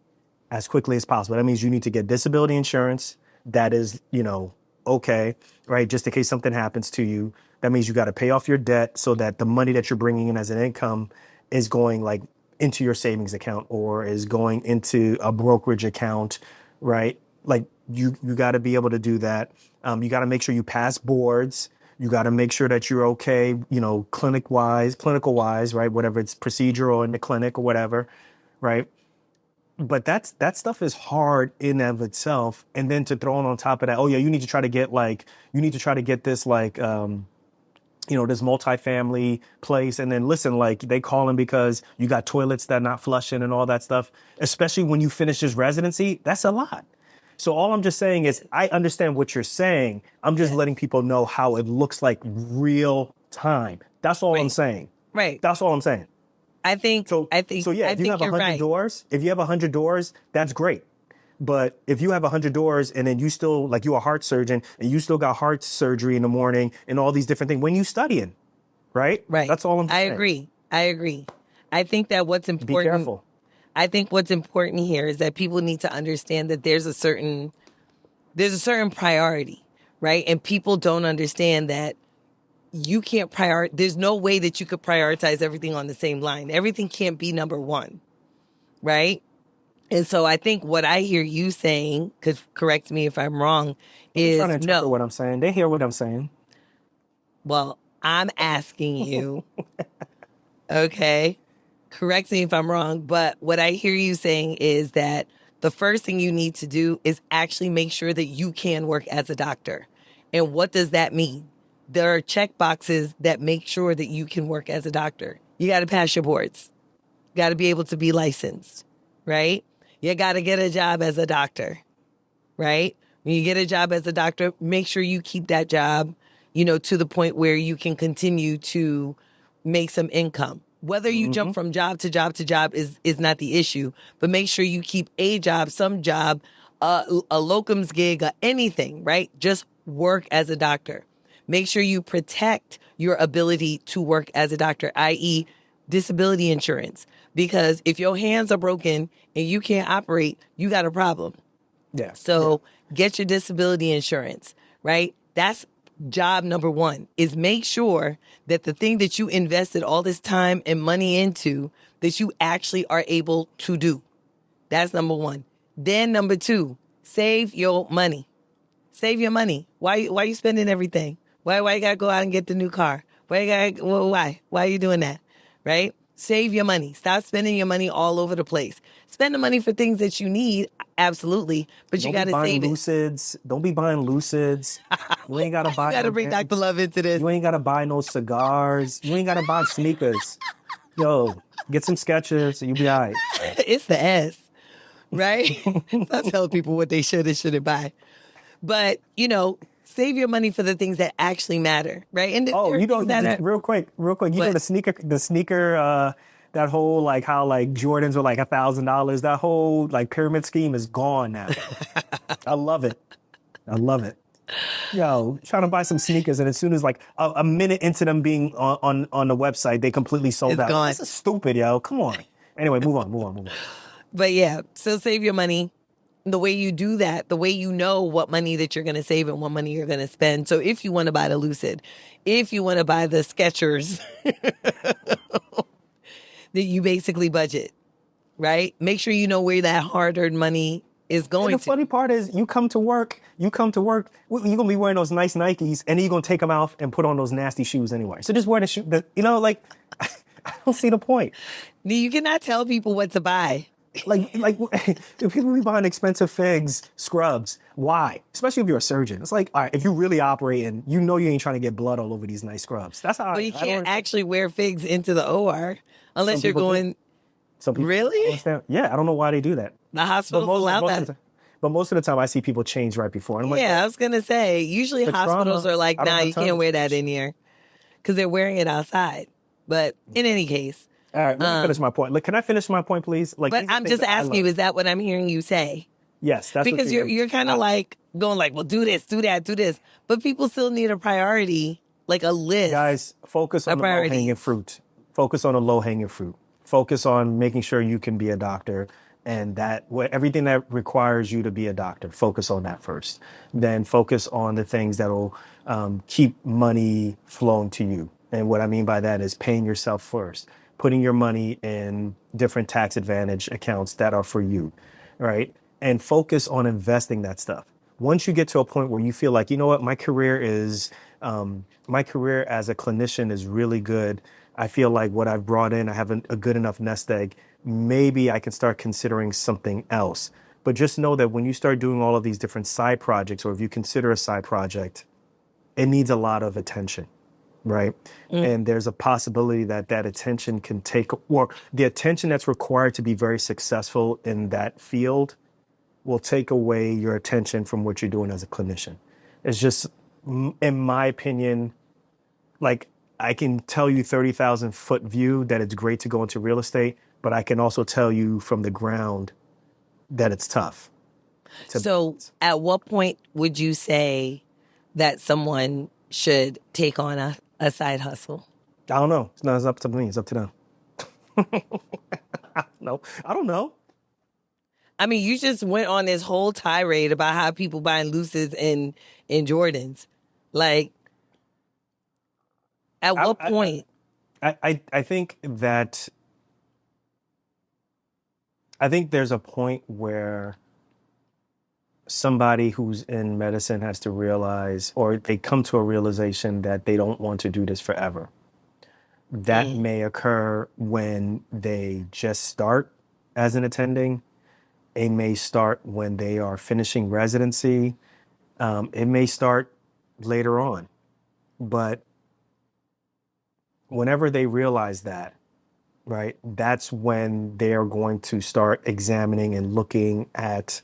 as quickly as possible. That means you need to get disability insurance. That is, okay, right? Just in case something happens to you. That means you got to pay off your debt so that the money that you're bringing in as an income is going like into your savings account or is going into a brokerage account, right? Like you got to be able to do that. You got to make sure you pass boards. You got to make sure that you're okay, clinical wise, right? Whatever it's procedural in the clinic or whatever, right? But that stuff is hard in and of itself. And then to throw on top of that, oh yeah, you need to try to get this like, this multifamily place. And then listen, like they calling because you got toilets that are not flushing and all that stuff, especially when you finish this residency, that's a lot. So all I'm just saying is I understand what you're saying. I'm just letting people know how it looks like real time. That's all I'm saying. Right. That's all I'm saying. I think yeah, if you have 100 doors, that's great. But if you have 100 doors and then you still, like you're a heart surgeon and you still got heart surgery in the morning and all these different things, when you studying, right? Right. That's all I'm saying. I agree. I think that what's important. Be careful. I think what's important here is that people need to understand that there's a certain priority, right? And people don't understand that you can't there's no way that you could prioritize everything on the same line. Everything can't be number one, right? And so I think what I hear you saying, because correct me if I'm wrong, is trying to interpret what I'm saying. They hear what I'm saying. Well, I'm asking you, okay? Correct me if I'm wrong, but what I hear you saying is that the first thing you need to do is actually make sure that you can work as a doctor. And what does that mean? There are check boxes that make sure that you can work as a doctor. You got to pass your boards. You got to be able to be licensed, right? You got to get a job as a doctor, right? When you get a job as a doctor, make sure you keep that job, to the point where you can continue to make some income. Whether you jump from job to job to job is not the issue, but make sure you keep a job, some job, a locums gig, or anything, right? Just work as a doctor. Make sure you protect your ability to work as a doctor, i.e. disability insurance. Because if your hands are broken and you can't operate, you got a problem. Yeah. So get your disability insurance, right? That's job number one, is make sure that the thing that you invested all this time and money into, that you actually are able to do. That's number one. Then number two, save your money. Save your money. Why you spending everything? Why you gotta go out and get the new car? Why are you doing that? Right? Save your money. Stop spending your money all over the place. Spend the money for things that you need, absolutely, but you got to save Lucids. Don't be buying Lucids. You ain't got to buy. You got to bring Dr. Love into this. You ain't got to buy no cigars. You ain't got to buy sneakers. Yo, get some Skechers and you'll be all right. It's the S, right? I tell people what they should and shouldn't buy. But, save your money for the things that actually matter, right? And real quick, the sneaker, that whole like how like Jordans were like $1,000. That whole like pyramid scheme is gone now. I love it. Yo, trying to buy some sneakers, and as soon as like a minute into them being on the website, they completely sold out. Gone. This is stupid, yo. Come on. Anyway, move on. But yeah, so save your money. The way you do that, the way you know what money that you're going to save and what money you're going to spend. So if you want to buy the Lucid, if you want to buy the Skechers, that you basically budget, right? Make sure you know where that hard-earned money is going. And the funny part is you come to work, you're going to be wearing those nice Nikes, and then you're going to take them out and put on those nasty shoes anyway. So just wear the shoe, I don't see the point. You cannot tell people what to buy. Like if people be buying expensive figs, scrubs, why? Especially if you're a surgeon. It's like, all right, if you're really operating, you ain't trying to get blood all over these nice scrubs. That's how. But you can't actually wear figs into the OR unless you're going. Some people really? Yeah, I don't know why they do that. The hospitals allow that. But most of the time, I see people change right before. And I'm like, I was gonna say usually hospitals are like, nah, you can't wear that in here because they're wearing it outside. But in any case. All right, let me finish my point. Can I finish my point, please? But I'm just asking you, is that what I'm hearing you say? Yes, that's what Because you're kind of like going like, well, do this, do that, do this. But people still need a priority, like a list guys, focus on of the low hanging priorities. fruit. Focus on the low hanging fruit. Focus on making sure you can be a doctor, and that everything that requires you to be a doctor. Focus on that first. Then focus on the things that will keep money flowing to you. And what I mean by that is paying yourself first, putting your money in different tax advantage accounts that are for you, right? And focus on investing that stuff. Once you get to a point where you feel like, you know what, my career as a clinician is really good. I feel like what I've brought in, I have a good enough nest egg. Maybe I can start considering something else. But just know that when you start doing all of these different side projects, or if you consider a side project, it needs a lot of attention, right? And there's a possibility that that attention can take, or the attention that's required to be very successful in that field will take away your attention from what you're doing as a clinician. It's just, in my opinion, like I can tell you 30,000 foot view that it's great to go into real estate, but I can also tell you from the ground that it's tough. So, at what point would you say that someone should take on a side hustle? I don't know. It's not up to me. It's up to them. No, I don't know. I mean, you just went on this whole tirade about how people buying Lucids and Jordans. Like, at what point? I think that I think there's a point where somebody who's in medicine has to realize, or they come to a realization that they don't want to do this forever. That may occur when they just start as an attending. It may start when they are finishing residency. It may start later on. But whenever they realize that, right, that's when they are going to start examining and looking at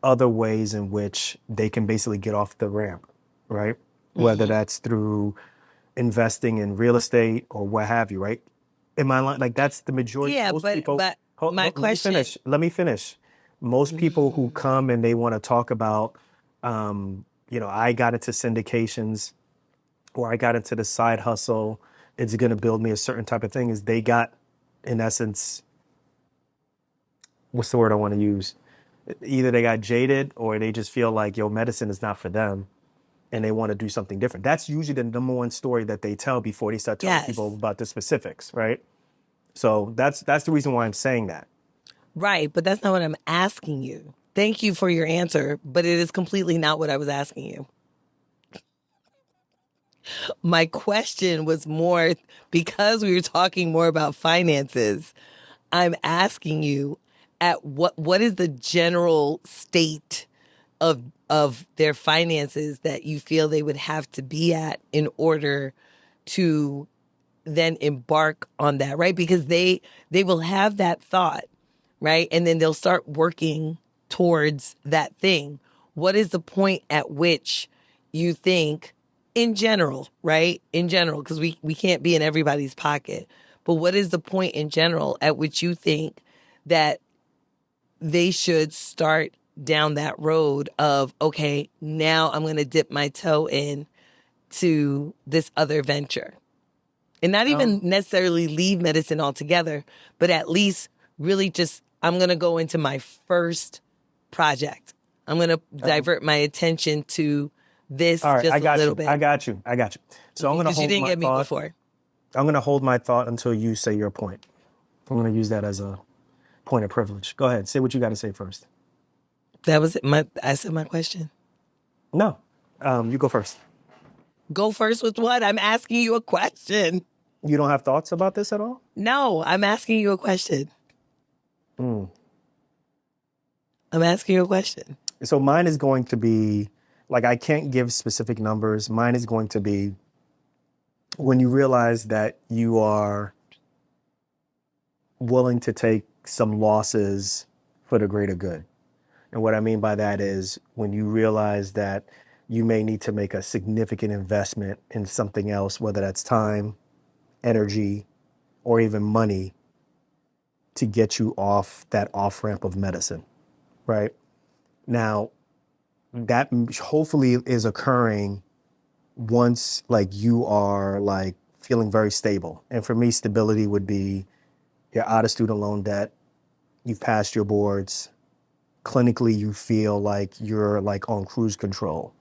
other ways in which they can basically get off the ramp, right? Whether that's through investing in real estate or what have you, right? In my line, like that's the majority. Yeah, Most people. but my Let me question. finish. Let me finish. Most people who come and they want to talk about, I got into syndications or I got into the side hustle. It's going to build me a certain type of thing. Is they got, in essence, what's the word I want to use? Either they got jaded or they just feel like, yo, medicine is not for them and they want to do something different. That's usually the number one story that they tell before they start telling people about the specifics, right? So that's the reason why I'm saying that. Right, but that's not what I'm asking you. Thank you for your answer, but it is completely not what I was asking you. My question was more because we were talking more about finances. I'm asking you at what is the general state of their finances that you feel they would have to be at in order to then embark on that, right? Because they will have that thought, right? And then they'll start working towards that thing. What is the point at which you think in general, right? In general, because we can't be in everybody's pocket. But what is the point in general at which you think that they should start down that road of, okay, now I'm going to dip my toe in to this other venture? And not even necessarily leave medicine altogether, but at least really just, I'm going to go into my first project. I'm going to divert my attention to this All right, just a little bit. I got you. So I'm going to Because you hold didn't my get me thought. before. I'm going to hold my thought until you say your point. I'm going to use that as a point of privilege. Go ahead. Say what you got to say first. That was it. I said my question. No, you go first. Go first with what? I'm asking you a question. You don't have thoughts about this at all? No, I'm asking you a question. I'm asking you a question. So mine is going to be, like, I can't give specific numbers. Mine is going to be when you realize that you are willing to take some losses for the greater good. And what I mean by that is when you realize that you may need to make a significant investment in something else, whether that's time, energy, or even money to get you off that off ramp of medicine, right? Now, that hopefully is occurring once like you are like feeling very stable. And for me, stability would be you're out of student loan debt, you've passed your boards, clinically you feel like you're like on cruise control.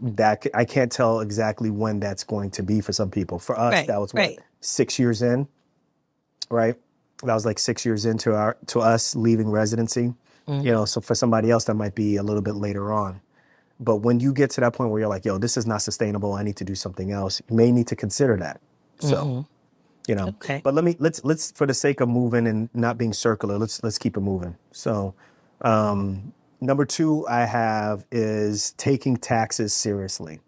That I can't tell exactly when that's going to be for some people. For us, Right. that was what, Right. 6 years in, right? That was like 6 years into us leaving residency. So for somebody else that might be a little bit later on. But when you get to that point where you're like, yo, this is not sustainable, I need to do something else, you may need to consider that. So, Okay. but let's for the sake of moving and not being circular, let's keep it moving. So, number two I have is taking taxes seriously,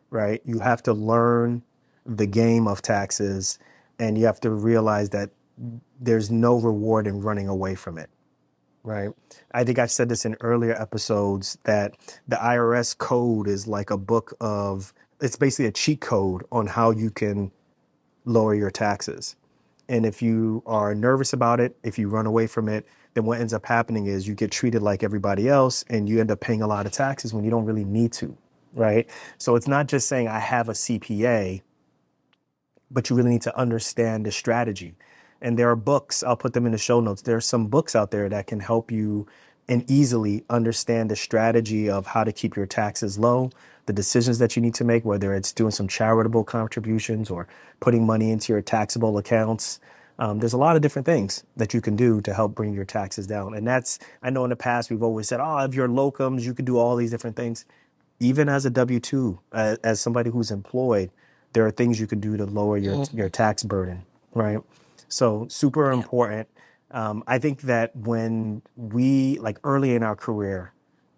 right? You have to learn the game of taxes, and you have to realize that there's no reward in running away from it. Right. I think I've said this in earlier episodes that the IRS code is like a book of, it's basically a cheat code on how you can lower your taxes. And if you are nervous about it, if you run away from it, then what ends up happening is you get treated like everybody else and you end up paying a lot of taxes when you don't really need to. Right. So it's not just saying I have a CPA, but you really need to understand the strategy. And there are books, I'll put them in the show notes. There are some books out there that can help you and easily understand the strategy of how to keep your taxes low, the decisions that you need to make, whether it's doing some charitable contributions or putting money into your taxable accounts. There's a lot of different things that you can do to help bring your taxes down. And that's, I know in the past, we've always said, oh, if you're locums, you could do all these different things. Even as a W-2, as somebody who's employed, there are things you can do to lower your tax burden, right? So super Yeah. important. I think that when we like early in our career,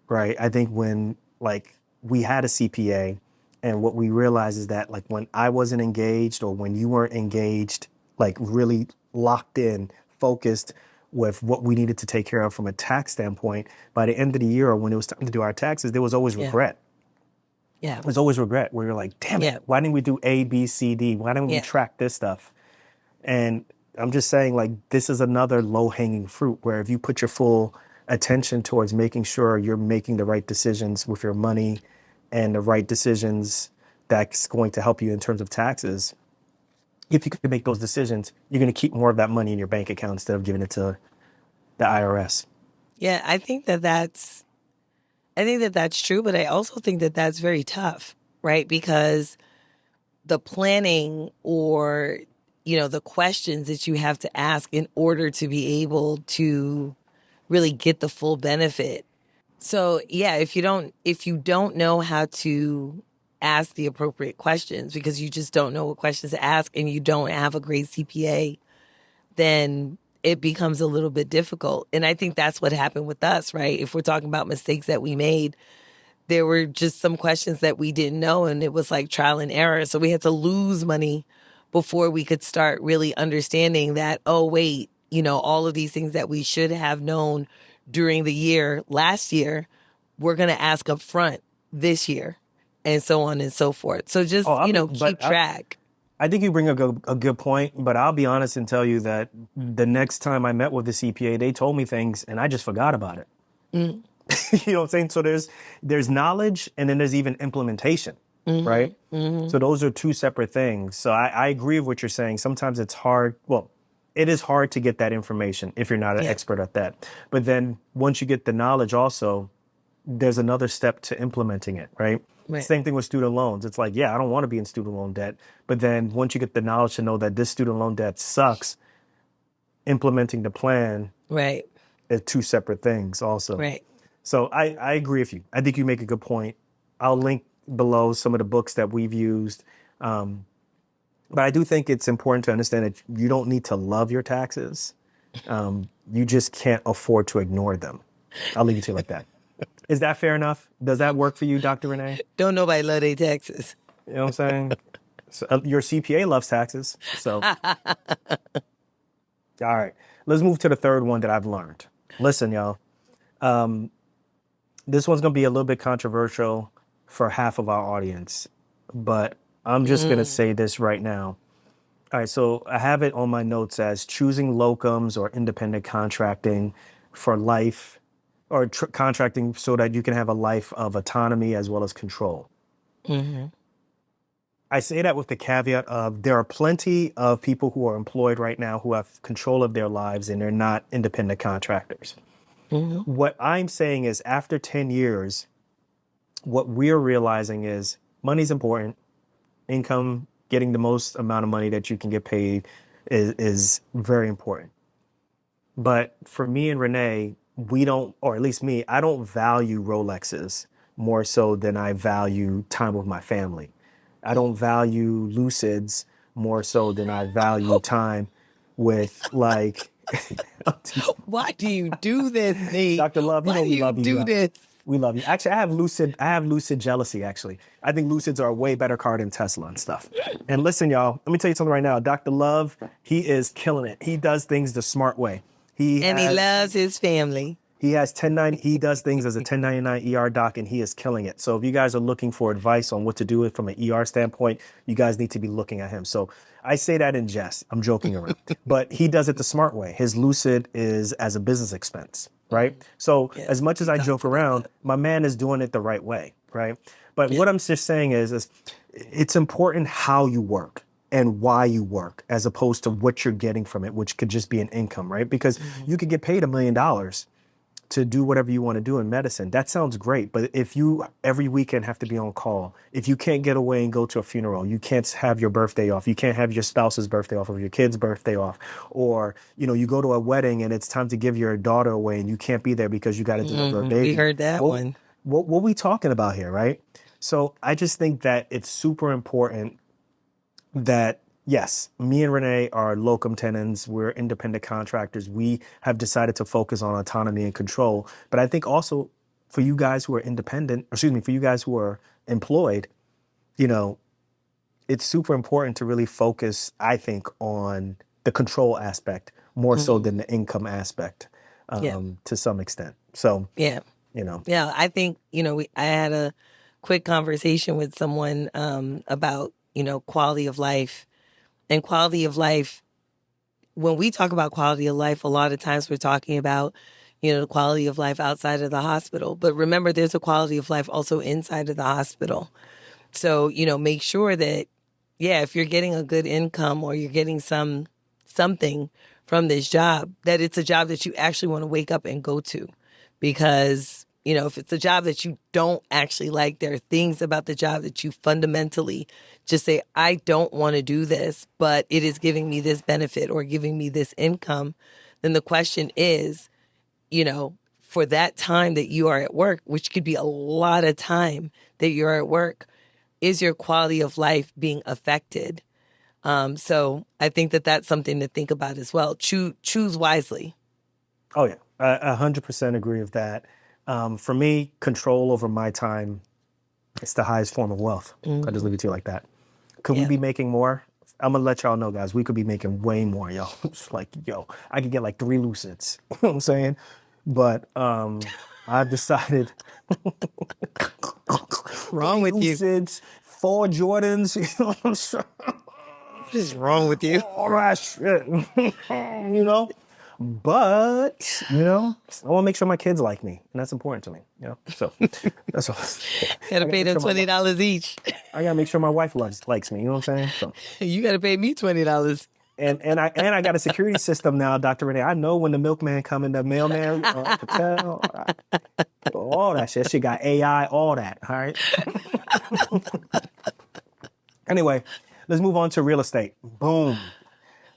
right? I think when like we had a CPA, and what we realized is that like when I wasn't engaged or when you weren't engaged, like really locked in, focused with what we needed to take care of from a tax standpoint, by the end of the year or when it was time to do our taxes, there was always Yeah. regret. Yeah. There's always regret where you're like, damn it, Yeah. why didn't we do A, B, C, D? Why didn't we Yeah. track this stuff? And I'm just saying, like, this is another low hanging fruit where if you put your full attention towards making sure you're making the right decisions with your money and the right decisions that's going to help you in terms of taxes, if you can make those decisions, you're going to keep more of that money in your bank account instead of giving it to the IRS. Yeah. I think that that's true, but I also think that that's very tough, right? Because the planning or, the questions that you have to ask in order to be able to really get the full benefit. So yeah, if you don't know how to ask the appropriate questions because you just don't know what questions to ask and you don't have a great CPA, then it becomes a little bit difficult. And I think that's what happened with us, right? If we're talking about mistakes that we made, there were just some questions that we didn't know, and it was like trial and error. So we had to lose money before we could start really understanding that, oh, wait, all of these things that we should have known during the year last year, we're going to ask up front this year, and so on and so forth. So Oh, just, keep track. I think you bring a good point, but I'll be honest and tell you that the next time I met with the CPA, they told me things and I just forgot about it. Mm. You know what I'm saying? So there's knowledge and then there's even implementation, right? So those are two separate things. So I agree with what you're saying. Sometimes it's hard. Well, it is hard to get that information if you're not an Yeah. expert at that. But then once you get the knowledge also, there's another step to implementing it, right? Right. Same thing with student loans. It's like, yeah, I don't want to be in student loan debt. But then once you get the knowledge to know that this student loan debt sucks, implementing the plan Right. is two separate things also. Right. So I agree with you. I think you make a good point. I'll link below some of the books that we've used. But I do think it's important to understand that you don't need to love your taxes. You just can't afford to ignore them. I'll leave it to you like that. Is that fair enough? Does that work for you, Dr. Renee? Don't nobody love their taxes. You know what I'm saying? So, your CPA loves taxes. So, all right. Let's move to the third one that I've learned. Listen, y'all. This one's going to be a little bit controversial for half of our audience, but I'm just going to say this right now. All right, so I have it on my notes as choosing locums or independent contracting for life or contracting so that you can have a life of autonomy as well as control. Mm-hmm. I say that with the caveat of there are plenty of people who are employed right now who have control of their lives and they're not independent contractors. Mm-hmm. What I'm saying is after 10 years, what we're realizing is money's important. Income, getting the most amount of money that you can get paid is very important. But for me and Renee, we don't, or at least me, I don't value Rolexes more so than I value time with my family. I don't value Lucids more so than I value time with like. Why do you do this, Nate? Dr. Love, you Why know do we you love you. do this? We love you. Actually, I have lucid jealousy, actually. I think Lucids are a way better car than Tesla and stuff. And listen, y'all, let me tell you something right now. Dr. Love, he is killing it. He does things the smart way. He loves his family. He does things as a 1099 ER doc and he is killing it. So if you guys are looking for advice on what to do from an ER standpoint, you guys need to be looking at him. So I say that in jest. I'm joking around. But he does it the smart way. His Lucid is as a business expense, right? So as much as I joke around, my man is doing it the right way, right? But what I'm just saying is it's important how you work and why you work as opposed to what you're getting from it, which could just be an income, right? Because you could get paid $1 million to do whatever you want to do in medicine. That sounds great. But if you every weekend have to be on call, if you can't get away and go to a funeral, you can't have your birthday off, you can't have your spouse's birthday off or your kid's birthday off, or, you go to a wedding and it's time to give your daughter away and you can't be there because you got to deliver a baby. We heard that one. What we talking about here, right? So I just think that it's super important that yes, me and Renee are locum tenens. We're independent contractors. We have decided to focus on autonomy and control. But I think also for you guys who are for you guys who are employed, it's super important to really focus, I think, on the control aspect more so than the income aspect to some extent. So, yeah, I think, I had a quick conversation with someone about, quality of life. And quality of life, when we talk about quality of life, a lot of times we're talking about, the quality of life outside of the hospital. But remember, there's a quality of life also inside of the hospital. So, make sure that, if you're getting a good income or you're getting something from this job, that it's a job that you actually want to wake up and go to. Because, if it's a job that you don't actually like, there are things about the job that you fundamentally just say, I don't want to do this, but it is giving me this benefit or giving me this income. Then the question is, for that time that you are at work, which could be a lot of time that you're at work, is your quality of life being affected? So I think that that's something to think about as well. Choose wisely. Oh, yeah. I 100% agree with that. For me, control over my time, it's the highest form of wealth. I just leave it to you like that. Could we be making more? I'm going to let y'all know, guys. We could be making way more, yo. It's like, I could get like 3 Lucids. You know what I'm saying? But I've decided. Wrong with you? Lucids, 4 Jordans. You know what I'm saying? What is wrong with you? All that shit. But, I want to make sure my kids like me. And that's important to me. So that's all. Gotta pay them $20 each. I gotta make sure my wife likes me. You know what I'm saying? So you gotta pay me $20. And I got a security system now, Dr. Renee. I know when the milkman come in, the mailman, all that shit. She got AI, all that. All right. Anyway, let's move on to real estate. Boom.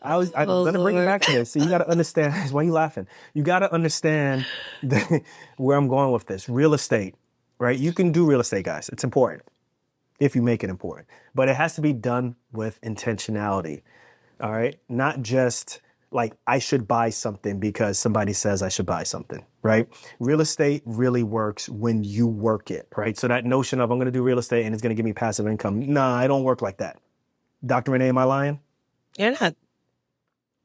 Let me bring it back to this. So you got to understand. Why are you laughing? You got to understand where I'm going with this. Real estate, right? You can do real estate, guys. It's important if you make it important. But it has to be done with intentionality, all right? Not just like I should buy something because somebody says I should buy something, right? Real estate really works when you work it, right? So that notion of I'm going to do real estate and it's going to give me passive income. Nah, I don't work like that. Dr. Renee, am I lying? You're not.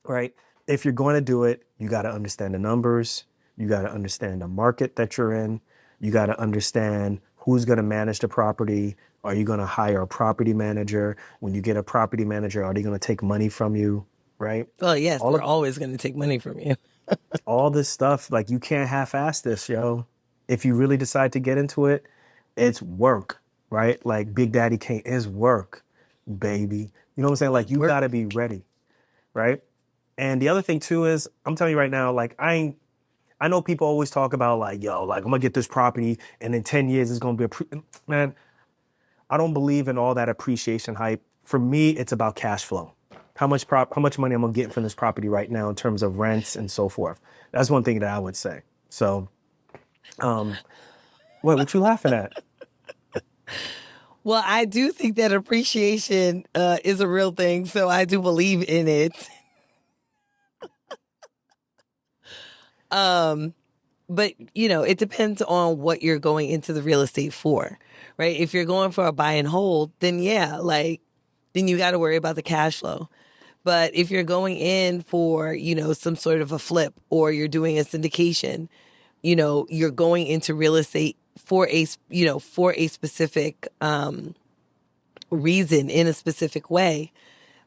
Right? If you're going to do it, you got to understand the numbers. You got to understand the market that you're in. You got to understand who's going to manage the property. Are you going to hire a property manager? When you get a property manager, are they going to take money from you? Right? Well, yes, they're always going to take money from you. All this stuff, like you can't half-ass this, yo. If you really decide to get into it, it's work, right? Like Big Daddy Kane is work, baby. You know what I'm saying? Like you Work. gotta be ready, right? And the other thing too is, I'm telling you right now, like I know people always talk about like, yo, like I'm gonna get this property and in 10 years it's gonna be man, I don't believe in all that appreciation hype. For me, it's about cash flow. How much money I'm gonna get from this property right now in terms of rents and so forth. That's one thing that I would say. So, what you laughing at? Well, I do think that appreciation is a real thing, so I do believe in it. But it depends on what you're going into the real estate for, right? If you're going for a buy and hold, then yeah, like then you got to worry about the cash flow. But if you're going in for, some sort of a flip or you're doing a syndication, you're going into real estate for a specific reason in a specific way,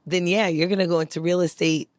then yeah, you're going to go into real estate,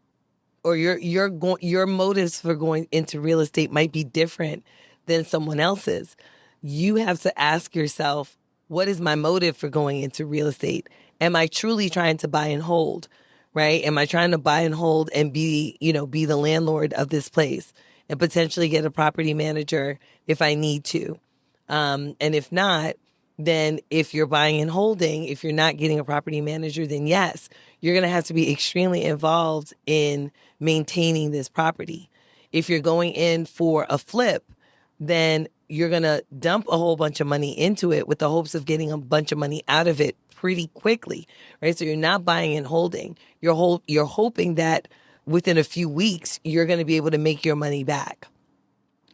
or your motives for going into real estate might be different than someone else's. You have to ask yourself, what is my motive for going into real estate? Am I truly trying to buy and hold? Right? Am I trying to buy and hold and be the landlord of this place and potentially get a property manager if I need to? And if not, then if you're buying and holding, if you're not getting a property manager, then yes, you're going to have to be extremely involved in maintaining this property. If you're going in for a flip, then you're going to dump a whole bunch of money into it with the hopes of getting a bunch of money out of it pretty quickly, right? So you're not buying and holding. You're hoping that within a few weeks, you're going to be able to make your money back,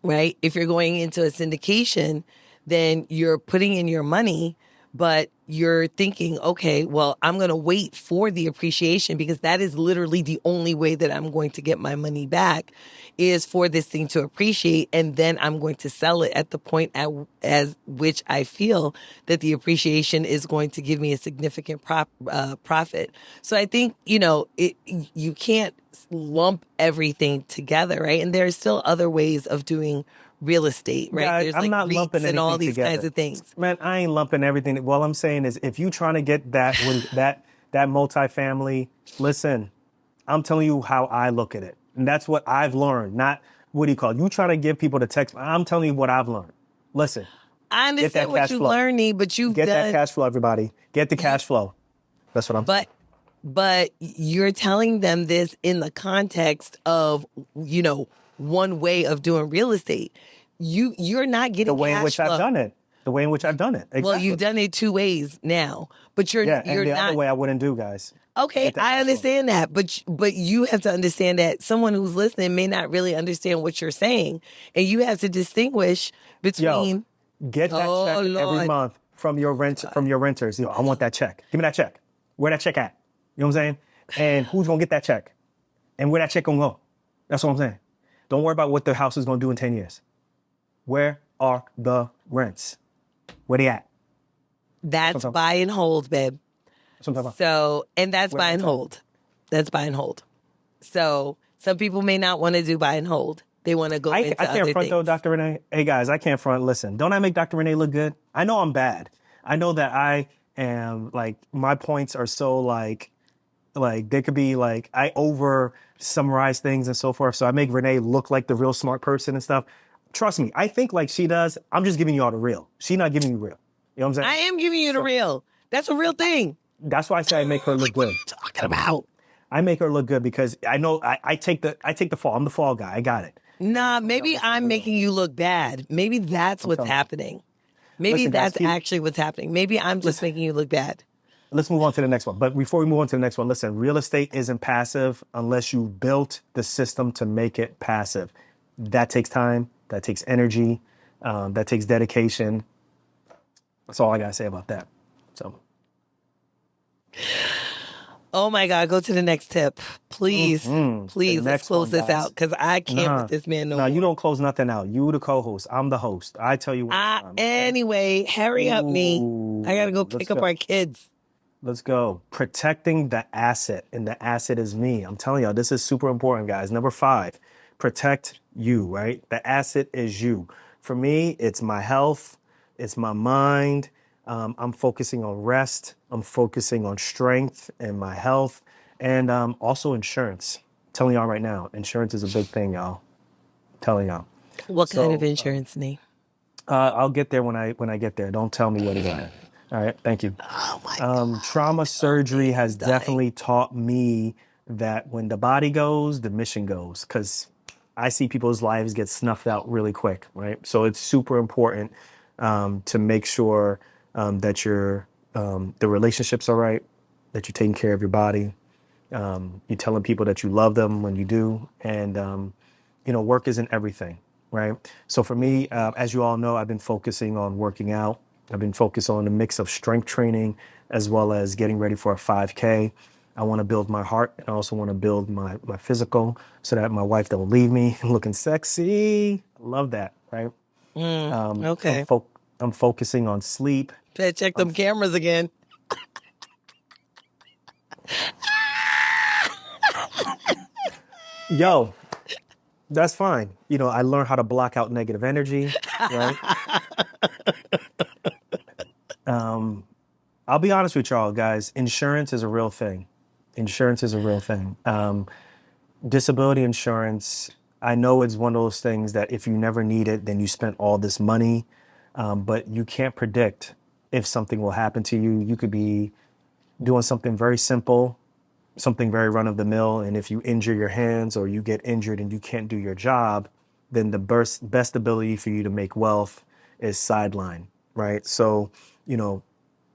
right? If you're going into a syndication, then you're putting in your money, but you're thinking, okay, well, I'm going to wait for the appreciation because that is literally the only way that I'm going to get my money back is for this thing to appreciate. And then I'm going to sell it at the point as which I feel that the appreciation is going to give me a significant profit. So I think, you can't lump everything together, right? And there are still other ways of doing real estate, right? Yeah, There's I'm like not REITs lumping and all anything these kinds together. of things. Man, I ain't lumping everything. All I'm saying is if you trying to get that multifamily, listen, I'm telling you how I look at it. And that's what I've learned. Not what do you call it? You trying to give people the text. I'm telling you what I've learned. Listen, I get that understand what cash you're flow. learning, but Get that cash flow, everybody. Get the cash flow. That's what I'm saying. But you're telling them this in the context of, one way of doing real estate. You're not getting The way in cash which I've flow. done it. The way in which I've done it. Exactly. Well, you've done it two ways now, but you're Yeah, and the not. other way I wouldn't do, guys. Okay, I understand that, but you have to understand that someone who's listening may not really understand what you're saying, and you have to distinguish between. Get that check every month from your renters. I want that check. Give me that check. Where that check at? You know what I'm saying? And who's gonna get that check? And where that check gonna go? That's what I'm saying. Don't worry about what the house is gonna do in 10 years. Where are the rents? Where they at? That's buy and hold, babe. That's what I'm talking about. So, and that's buy and hold. That's buy and hold. So some people may not want to do buy and hold. They want to go into I can't other front things. though, Dr. Renee. Hey guys, I can't front. Listen, don't I make Dr. Renee look good? I know I'm bad. I know that I am like my points are so like they could be like I over summarize things and so forth. So I make Renee look like the real smart person and stuff. Trust me, I think like she does. I'm just giving you all the real. She's not giving you real. You know what I'm saying? I am giving you the real. That's a real thing. That's why I say I make her look good. What are you talking about? I make her look good because I know I take the fall. I'm the fall guy. I got it. Nah, maybe I'm making you look bad. Maybe that's what's happening. Maybe that's actually what's happening. Maybe I'm just making you look bad. Let's move on to the next one. But before we move on to the next one, listen, real estate isn't passive unless you built the system to make it passive. That takes time. That takes energy. That takes dedication. That's all I got to say about that. So. Oh my God, go to the next tip. Please, please, let's close this out because I can't with this man no more. No, you don't close nothing out. You the co-host. I'm the host. I tell you what. Anyway, hurry up, me. I got to go pick up our kids. Let's go. Protecting the asset, and the asset is me. I'm telling y'all, this is super important, guys. Number 5, protect you, right? The asset is you. For me, it's my health, it's my mind. I'm focusing on rest. I'm focusing on strength and my health, and also insurance. I'm telling y'all right now, insurance is a big thing, y'all. I'm telling y'all. What kind of So insurance name? I'll get there when I get there. Don't tell me what it is. All right, thank you. Oh my Trauma God. surgery Okay, has I'm dying. definitely taught me that when the body goes, the mission goes. Because I see people's lives get snuffed out really quick, right? So it's super important to make sure that the relationships are right, that you're taking care of your body, you're telling people that you love them when you do, and work isn't everything, right? So for me, as you all know, I've been focusing on working out. I've been focused on a mix of strength training as well as getting ready for a 5K. I want to build my heart, and I also want to build my physical so that my wife don't leave me looking sexy. I love that, right? I'm Okay. fo- I'm focusing on sleep. Better check I'm them cameras again. Yo, that's fine. I learned how to block out negative energy, right? I'll be honest with y'all, guys. Insurance is a real thing. Insurance is a real thing. Disability insurance, I know it's one of those things that if you never need it, then you spent all this money, but you can't predict if something will happen to you. You could be doing something very simple, something very run of the mill, and if you injure your hands or you get injured and you can't do your job, then the best ability for you to make wealth is sideline, right? So, you know,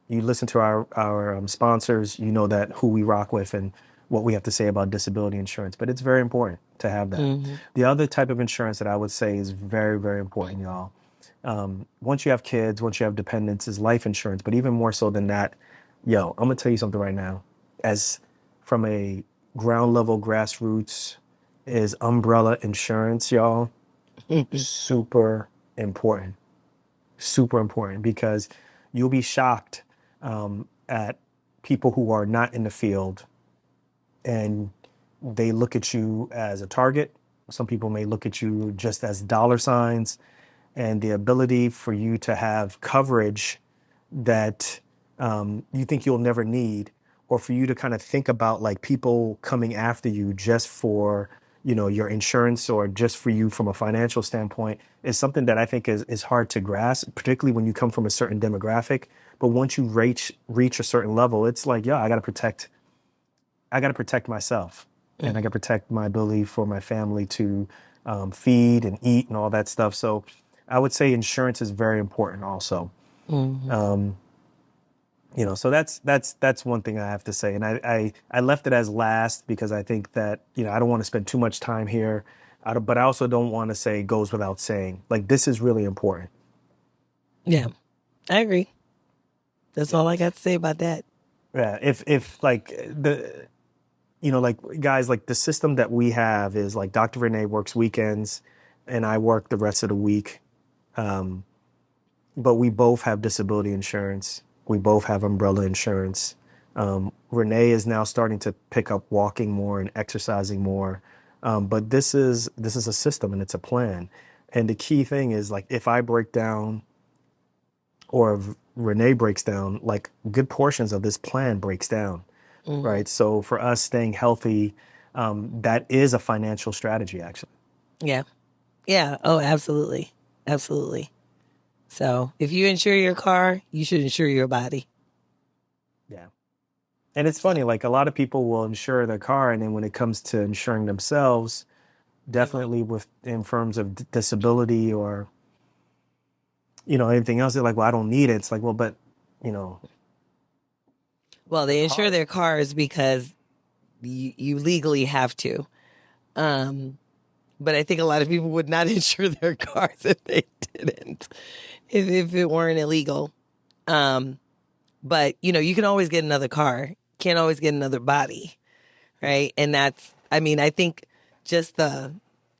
you listen to our sponsors, you know that who we rock with and what we have to say about disability insurance. But it's very important to have that. Mm-hmm. The other type of insurance that I would say is very, very important, y'all. Once you have kids, once you have dependents, is life insurance. But even more so than that, yo, I'm gonna tell you something right now. As from a ground level grassroots, is umbrella insurance, y'all. Super important, super important because you'll be shocked at people who are not in the field and they look at you as a target. Some people may look at you just as dollar signs, and the ability for you to have coverage that you think you'll never need, or for you to kind of think about like people coming after you just for your insurance or just for you from a financial standpoint is something that I think is hard to grasp, particularly when you come from a certain demographic. But once you reach a certain level, it's like, yeah, I got to protect myself, and I got to protect my ability for my family to feed and eat and all that stuff. So I would say insurance is very important also. Mm-hmm. So that's one thing I have to say. And I left it as last because I think that, I don't want to spend too much time here, but I also don't want to say goes without saying. Like, this is really important. Yeah, I agree. That's Yeah. all I got to say about that. Yeah. If like like guys, like the system that we have is like Dr. Renee works weekends and I work the rest of the week. But we both have disability insurance. We both have umbrella insurance. Renee is now starting to pick up walking more and exercising more. But this is a system and it's a plan. And the key thing is like if I break down or if Renee breaks down, like good portions of this plan breaks down, Mm-hmm. right? So for us staying healthy, that is a financial strategy actually. Yeah. Yeah. Oh, absolutely. Absolutely. So if you insure your car, you should insure your body. Yeah. And it's So funny, like a lot of people will insure their car, and then when it comes to insuring themselves, they won't. definitely with in terms of disability or anything else, they're like, well, I don't need it. It's like, well, but you know, Well, the they insure car. their cars because you legally have to. Um, but I think a lot of people would not insure their cars if they didn't, if it weren't illegal. Um, but you can always get another car. Can't always get another body, Yeah. right? And I mean, I think just the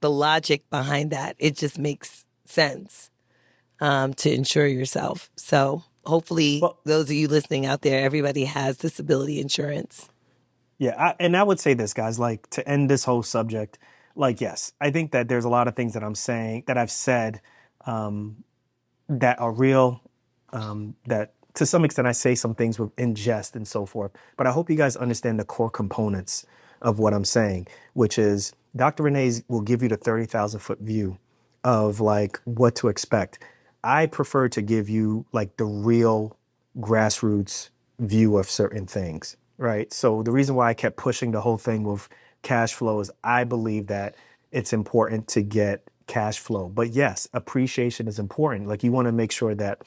logic behind that, it just makes sense to insure yourself. So hopefully, Well, those of you listening out there, everybody has disability insurance. yeah, and I would say this, guys, like to end this whole subject, like, yes, I think that there's a lot of things that I'm saying that I've said that are real, that to some extent I say some things with in jest and so forth. But I hope you guys understand the core components of what I'm saying, which is Dr. Renee's will give you the 30,000 foot view of like what to expect. I prefer to give you like the real grassroots view of certain things, right? So the reason why I kept pushing the whole thing with cash flow is I believe that it's important to get cash flow. But yes, appreciation is important. Like you want to make sure that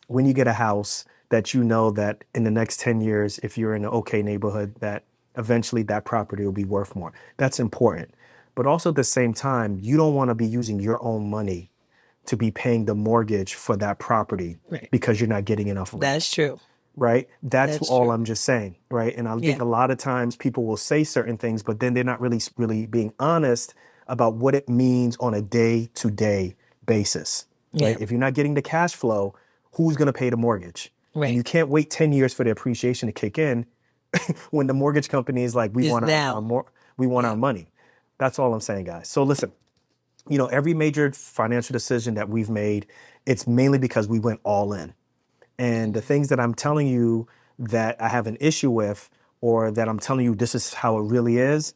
when you get a house that you know that in the next 10 years, if you're in an okay neighborhood, that eventually that property will be worth more. That's important. But also at the same time, you don't want to be using your own money to be paying the mortgage for that property Right. because you're not getting enough rent. That's true. Right? That's That's all true. I'm just saying. Right? And I think Yeah. a lot of times people will say certain things, but then they're not really being honest about what it means on a day to day basis. Yeah. Right? If you're not getting the cash flow, who's going to pay the mortgage? And you Right. can't wait 10 years for the appreciation to kick in when the mortgage company is like, we Is want our now. more, we want Yeah. our money. That's all I'm saying, guys. So listen, every major financial decision that we've made, it's mainly because we went all in. And the things that I'm telling you that I have an issue with, or that I'm telling you this is how it really is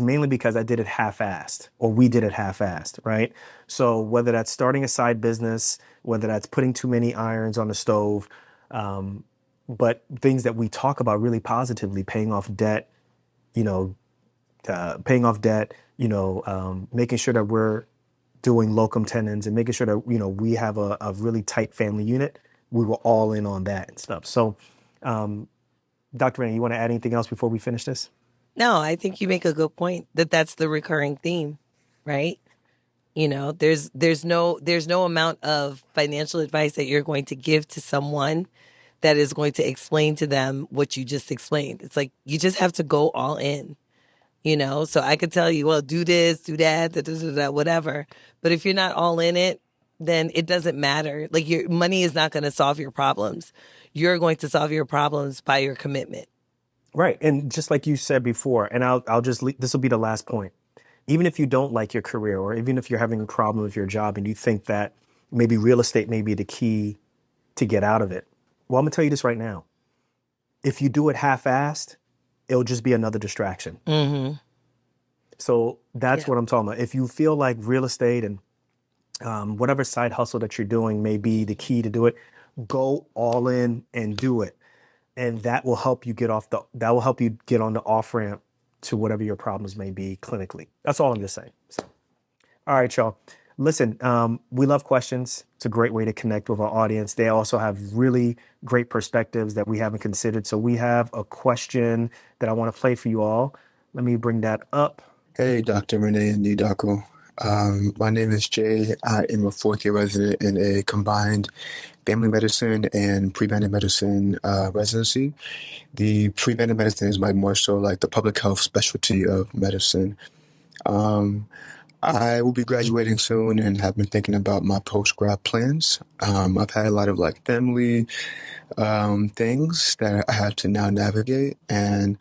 mainly because I did it half-assed, or we did it half-assed, right? So whether that's starting a side business, whether that's putting too many irons on the stove, but things that we talk about really positively, paying off debt, you know, making sure that we're doing locum tenens and making sure that we have a really tight family unit. We were all in on that and stuff. So, Dr. Rennie, you want to add anything else before we finish this? No, I think you make a good point that that's the recurring theme, right? There's no amount of financial advice that you're going to give to someone that is going to explain to them what you just explained. It's like you just have to go all in. So I could tell you, well, do this, do that, da, da, da, da, whatever. But if you're not all in it, then it doesn't matter. Like your money is not going to solve your problems. You're going to solve your problems by your commitment. Right. And just like you said before, and I'll just this will be the last point. Even if you don't like your career, or even if you're having a problem with your job and you think that maybe real estate may be the key to get out of it. Well, I'm gonna tell you this right now. If you do it half-assed, it'll just be another distraction. Mm-hmm. So that's Yeah. what I'm talking about. If you feel like real estate and whatever side hustle that you're doing may be the key to do it, go all in and do it. And that will help you that will help you get on the off ramp to whatever your problems may be clinically. That's all I'm just saying. So, all right, y'all. Listen, we love questions. It's a great way to connect with our audience. They also have really great perspectives that we haven't considered. So we have a question that I want to play for you all. Let me bring that up. Hey, Dr. Renee and Dako. My name is Jay. I am a fourth-year resident in a combined family medicine and preventive medicine residency. The preventive medicine is more so like the public health specialty of medicine. I will be graduating soon and have been thinking about my post-grad plans. I've had a lot of like family things that I have to now navigate. And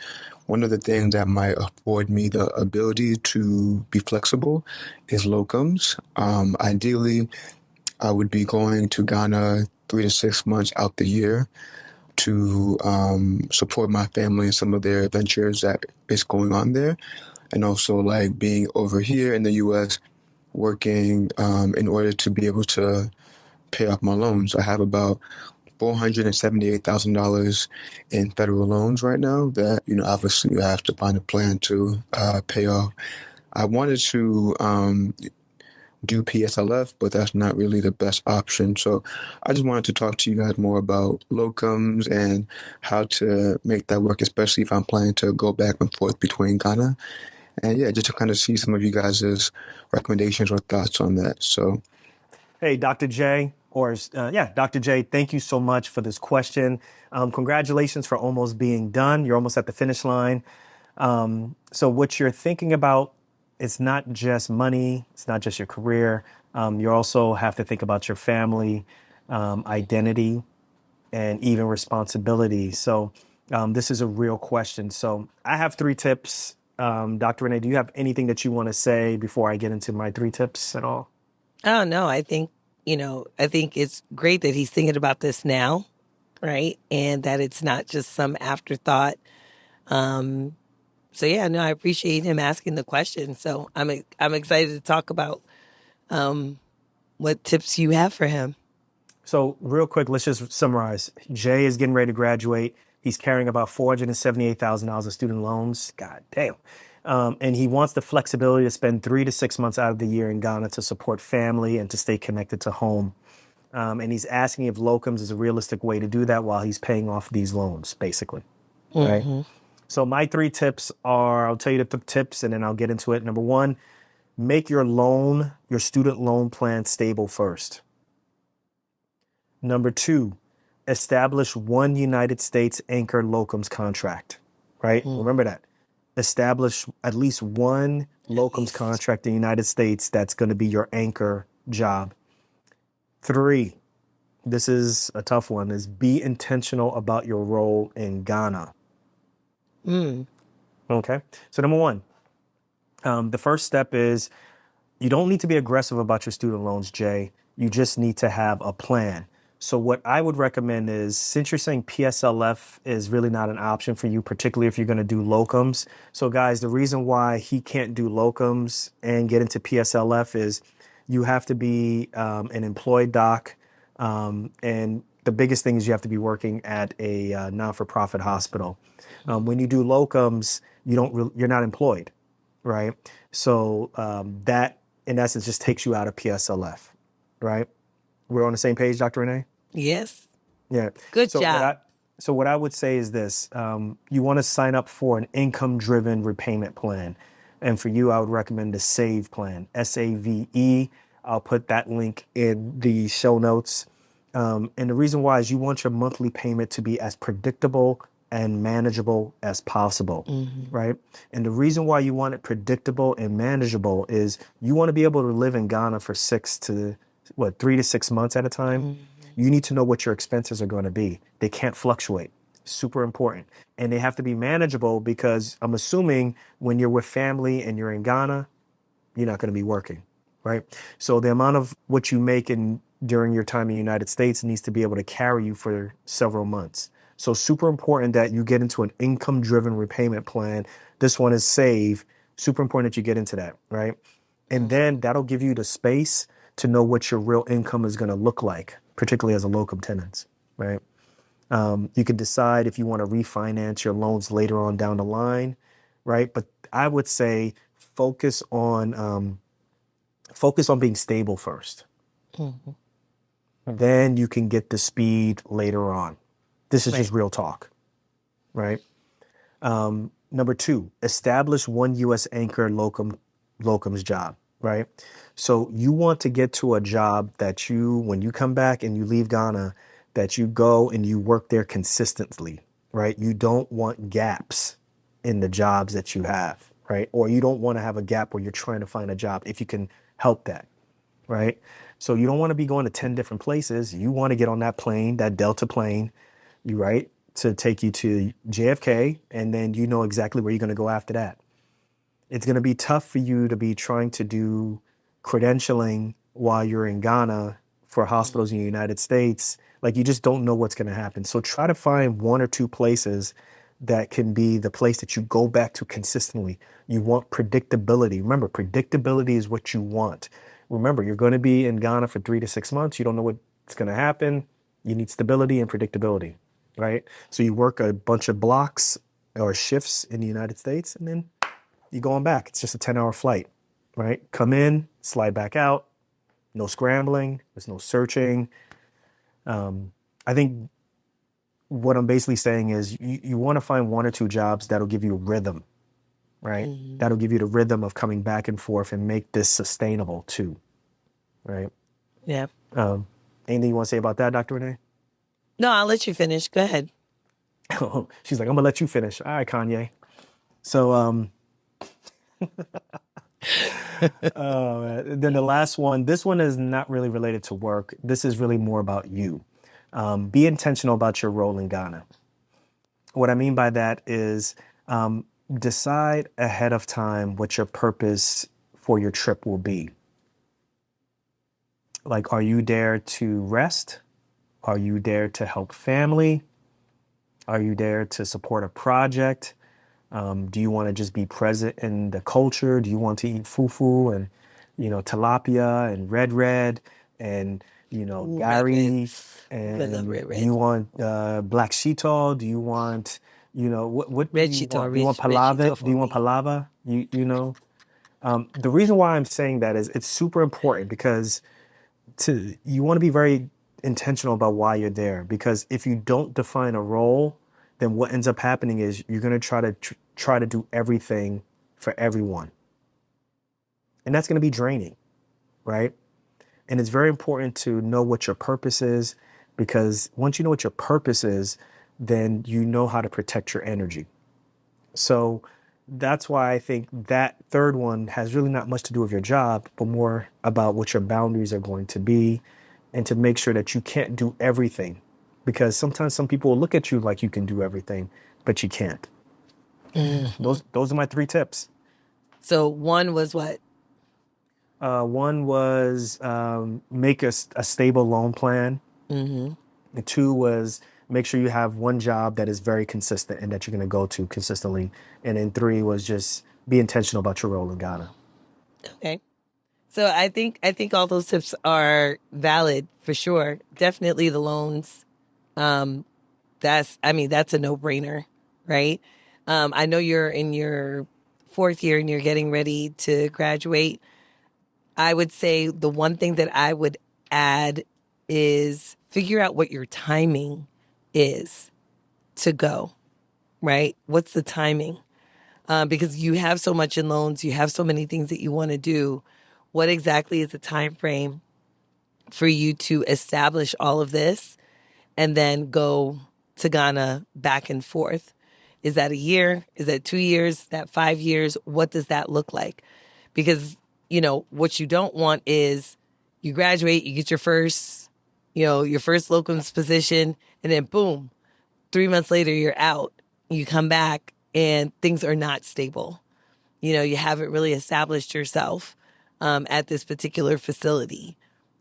one of the things that might afford me the ability to be flexible is locums. Ideally, I would be going to Ghana 3 to 6 months out the year to support my family and some of their adventures that is going on there. And also like being over here in the U.S. working in order to be able to pay off my loans. I have about $478,000 in federal loans right now that, obviously you have to find a plan to pay off. I wanted to do PSLF, but that's not really the best option. So I just wanted to talk to you guys more about locums and how to make that work, especially if I'm planning to go back and forth between Ghana. And yeah, just to kind of see some of you guys' recommendations or thoughts on that. So, Hey, Dr. J, Dr. J, thank you so much for this question. Congratulations for almost being done. You're almost at the finish line. So what you're thinking about, it's not just money, it's not just your career. You also have to think about your family, identity, and even responsibility. So this is a real question. So I have 3 tips Dr. Renee, do you have anything that you want to say before I get into my 3 tips at all? Oh, no, I think, I think it's great that he's thinking about this now, right? And that it's not just some afterthought. So yeah, no, I appreciate him asking the question. So I'm excited to talk about what tips you have for him. So real quick, let's just summarize. Jay is getting ready to graduate. He's carrying about $478,000 of student loans. God damn. And he wants the flexibility to spend 3 to 6 months out of the year in Ghana to support family and to stay connected to home. And he's asking if locums is a realistic way to do that while he's paying off these loans, basically. Right. So my 3 tips are, I'll tell you the tips and then I'll get into it. Number 1, make your student loan plan stable first. Number 2, establish one United States anchor locums contract, right? Remember that. Establish at least one locums contract in the United States that's going to be your anchor job. 3, this is a tough one, is be intentional about your role in Ghana. Okay. So number 1, the first step is you don't need to be aggressive about your student loans, Jay. You just need to have a plan. So what I would recommend is, since you're saying PSLF is really not an option for you, particularly if you're going to do locums. So guys, the reason why he can't do locums and get into PSLF is you have to be an employed doc. And the biggest thing is you have to be working at a non-for-profit hospital. When you do locums, you're not employed, right? So that, in essence, just takes you out of PSLF, right? We're on the same page, Dr. Renee? Yes. Yeah. Good job. So what I would say is this. You want to sign up for an income-driven repayment plan. And for you, I would recommend the SAVE plan, SAVE. I'll put that link in the show notes. And the reason why is you want your monthly payment to be as predictable and manageable as possible, right? And the reason why you want it predictable and manageable is you want to be able to live in Ghana for 3 to 6 months at a time. You need to know what your expenses are going to be. They can't fluctuate. Super important. And they have to be manageable because I'm assuming when you're with family and you're in Ghana, you're not going to be working, right? So the amount of what you make during your time in the United States needs to be able to carry you for several months. So super important that you get into an income-driven repayment plan. This one is SAVE. Super important that you get into that, right? And then that'll give you the space to know what your real income is going to look like, particularly as a locum tenens, right? You can decide if you want to refinance your loans later on down the line, right? But I would say focus on being stable first. Then you can get the speed later on. This is just real talk, right? Number 2, establish one U.S. anchor locums job, right? So you want to get to a job that when you come back and you leave Ghana, that you go and you work there consistently, right? You don't want gaps in the jobs that you have, right? Or you don't want to have a gap where you're trying to find a job if you can help that, right? So you don't want to be going to 10 different places. You want to get on that plane, that Delta plane, right, to take you to JFK, and then you know exactly where you're going to go after that. It's going to be tough for you to be trying to do credentialing while you're in Ghana for hospitals in the United States. Like, you just don't know what's going to happen. So try to find 1 or 2 places that can be the place that you go back to consistently. You want predictability. Remember, predictability is what you want. Remember, you're going to be in Ghana for 3 to 6 months. You don't know what's going to happen. You need stability and predictability, right? So you work a bunch of blocks or shifts in the United States, and then you're going back. It's just a 10-hour flight, right? Come in, slide back out. No scrambling. There's no searching. I think what I'm basically saying is you want to find 1 or 2 jobs that'll give you a rhythm, right? That'll give you the rhythm of coming back and forth and make this sustainable too, right? Yeah. Anything you want to say about that, Dr. Renee? No, I'll let you finish. Go ahead. She's like, I'm going to let you finish. All right, Kanye. So, then the last one, this one is not really related to work. This is really more about you. Be intentional about your role in Ghana. What I mean by that is decide ahead of time what your purpose for your trip will be. Like, are you there to rest? Are you there to help family? Are you there to support a project? Do you want to just be present in the culture? Do you want to eat fufu and, tilapia and red and, Red. gari? I love And do red. you want black shito? Do you want, what do Red you Cheeto, want? Do you want red palava? Cheeto Do for you want me. palava? The reason why I'm saying that is it's super important because you want to be very intentional about why you're there, because if you don't define a role, then what ends up happening is you're going to try to do everything for everyone, and that's going to be draining, right? And it's very important to know what your purpose is, because once you know what your purpose is, then you know how to protect your energy. So that's why I think that third one has really not much to do with your job, but more about what your boundaries are going to be, and to make sure that you can't do everything. Because sometimes some people will look at you like you can do everything, but you can't. Those are my three tips. So one was what? One was make a stable loan plan. Mm-hmm. And two was make sure you have one job that is very consistent and that you're going to go to consistently. And then three was just be intentional about your role in Ghana. Okay. So I think all those tips are valid for sure. Definitely the loans. That's a no-brainer, right? I know you're in your fourth year and you're getting ready to graduate. I would say the one thing that I would add is figure out what your timing is to go, right? What's the timing? Because you have so much in loans, you have so many things that you want to do. What exactly is the time frame for you to establish all of this and then go to Ghana back and forth? Is that a year? Is that 2 years? Is that 5 years? What does that look like? Because, what you don't want is you graduate, you get your first locums position, and then boom, 3 months later, you're out. You come back and things are not stable. You haven't really established yourself at this particular facility.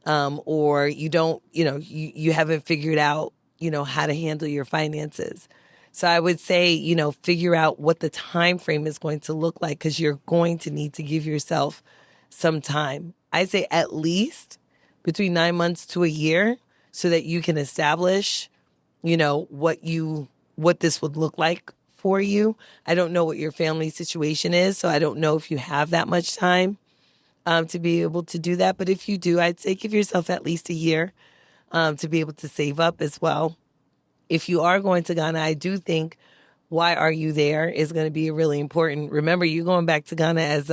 Or you don't, you haven't figured out, how to handle your finances. So I would say, figure out what the time frame is going to look like, because you're going to need to give yourself some time. I'd say at least between 9 months to a year, so that you can establish, what this would look like for you. I don't know what your family situation is, so I don't know if you have that much time to be able to do that. But if you do, I'd say give yourself at least a year to be able to save up as well. If you are going to Ghana, I do think why are you there is going to be really important. Remember, you're going back to Ghana as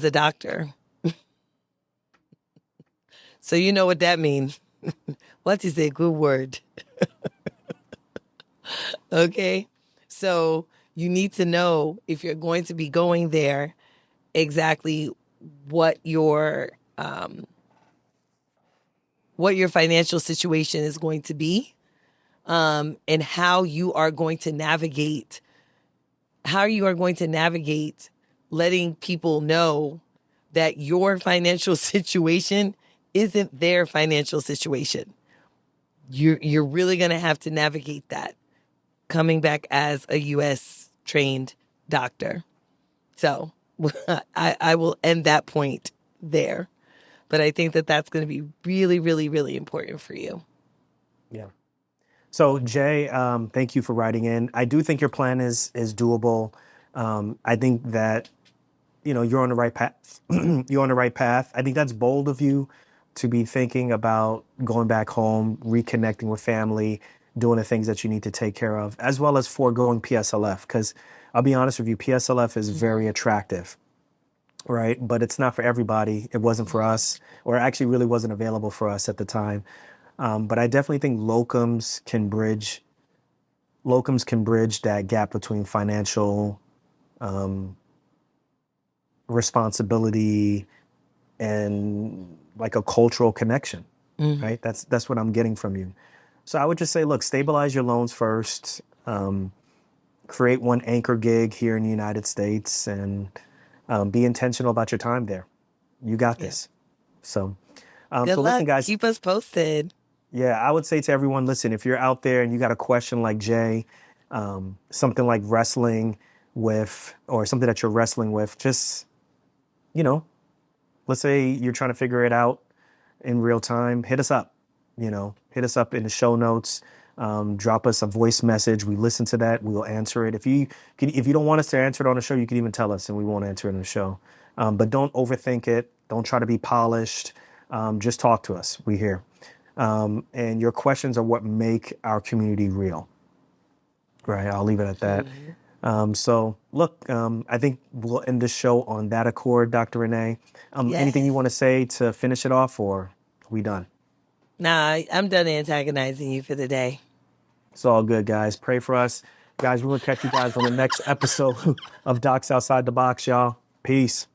a doctor. So you know what that means. What is a good word? Okay. So you need to know, if you're going to be going there, exactly what your financial situation is going to be, and how you are going to navigate letting people know that your financial situation isn't their financial situation. You're really going to have to navigate that coming back as a U.S. trained doctor. So I will end that point there. But I think that that's going to be really, really, really important for you. Yeah. So Jay, thank you for writing in. I do think your plan is doable. I think that you're on the right path. You're on the right path. I think that's bold of you to be thinking about going back home, reconnecting with family, doing the things that you need to take care of, as well as foregoing PSLF. Because I'll be honest with you, PSLF is very attractive, right? But it's not for everybody. It wasn't for us, or actually really wasn't available for us at the time. But I definitely think locums can bridge that gap between financial responsibility and like a cultural connection, right? That's what I'm getting from you. So I would just say, look, stabilize your loans first. create one anchor gig here in the United States and be intentional about your time there. You got this. So, Good so luck. listen, guys. Keep us posted. Yeah, I would say to everyone, listen, if you're out there and you got a question like Jay, something like wrestling with, or something that you're wrestling with, just, you know, let's say you're trying to figure it out in real time, hit us up, hit us up in the show notes, drop us a voice message. We listen to that. We'll answer it. If you don't want us to answer it on the show, you can even tell us and we won't answer it in the show. But don't overthink it. Don't try to be polished. Just talk to us. We're here. And your questions are what make our community real. Right. I'll leave it at that. So look, I think we'll end the show on that accord, Dr. Renee. Anything you want to say to finish it off, or are we done? Nah, I'm done antagonizing you for the day. It's all good, guys. Pray for us. Guys, we're going to catch you guys on the next episode of Docs Outside the Box, y'all. Peace.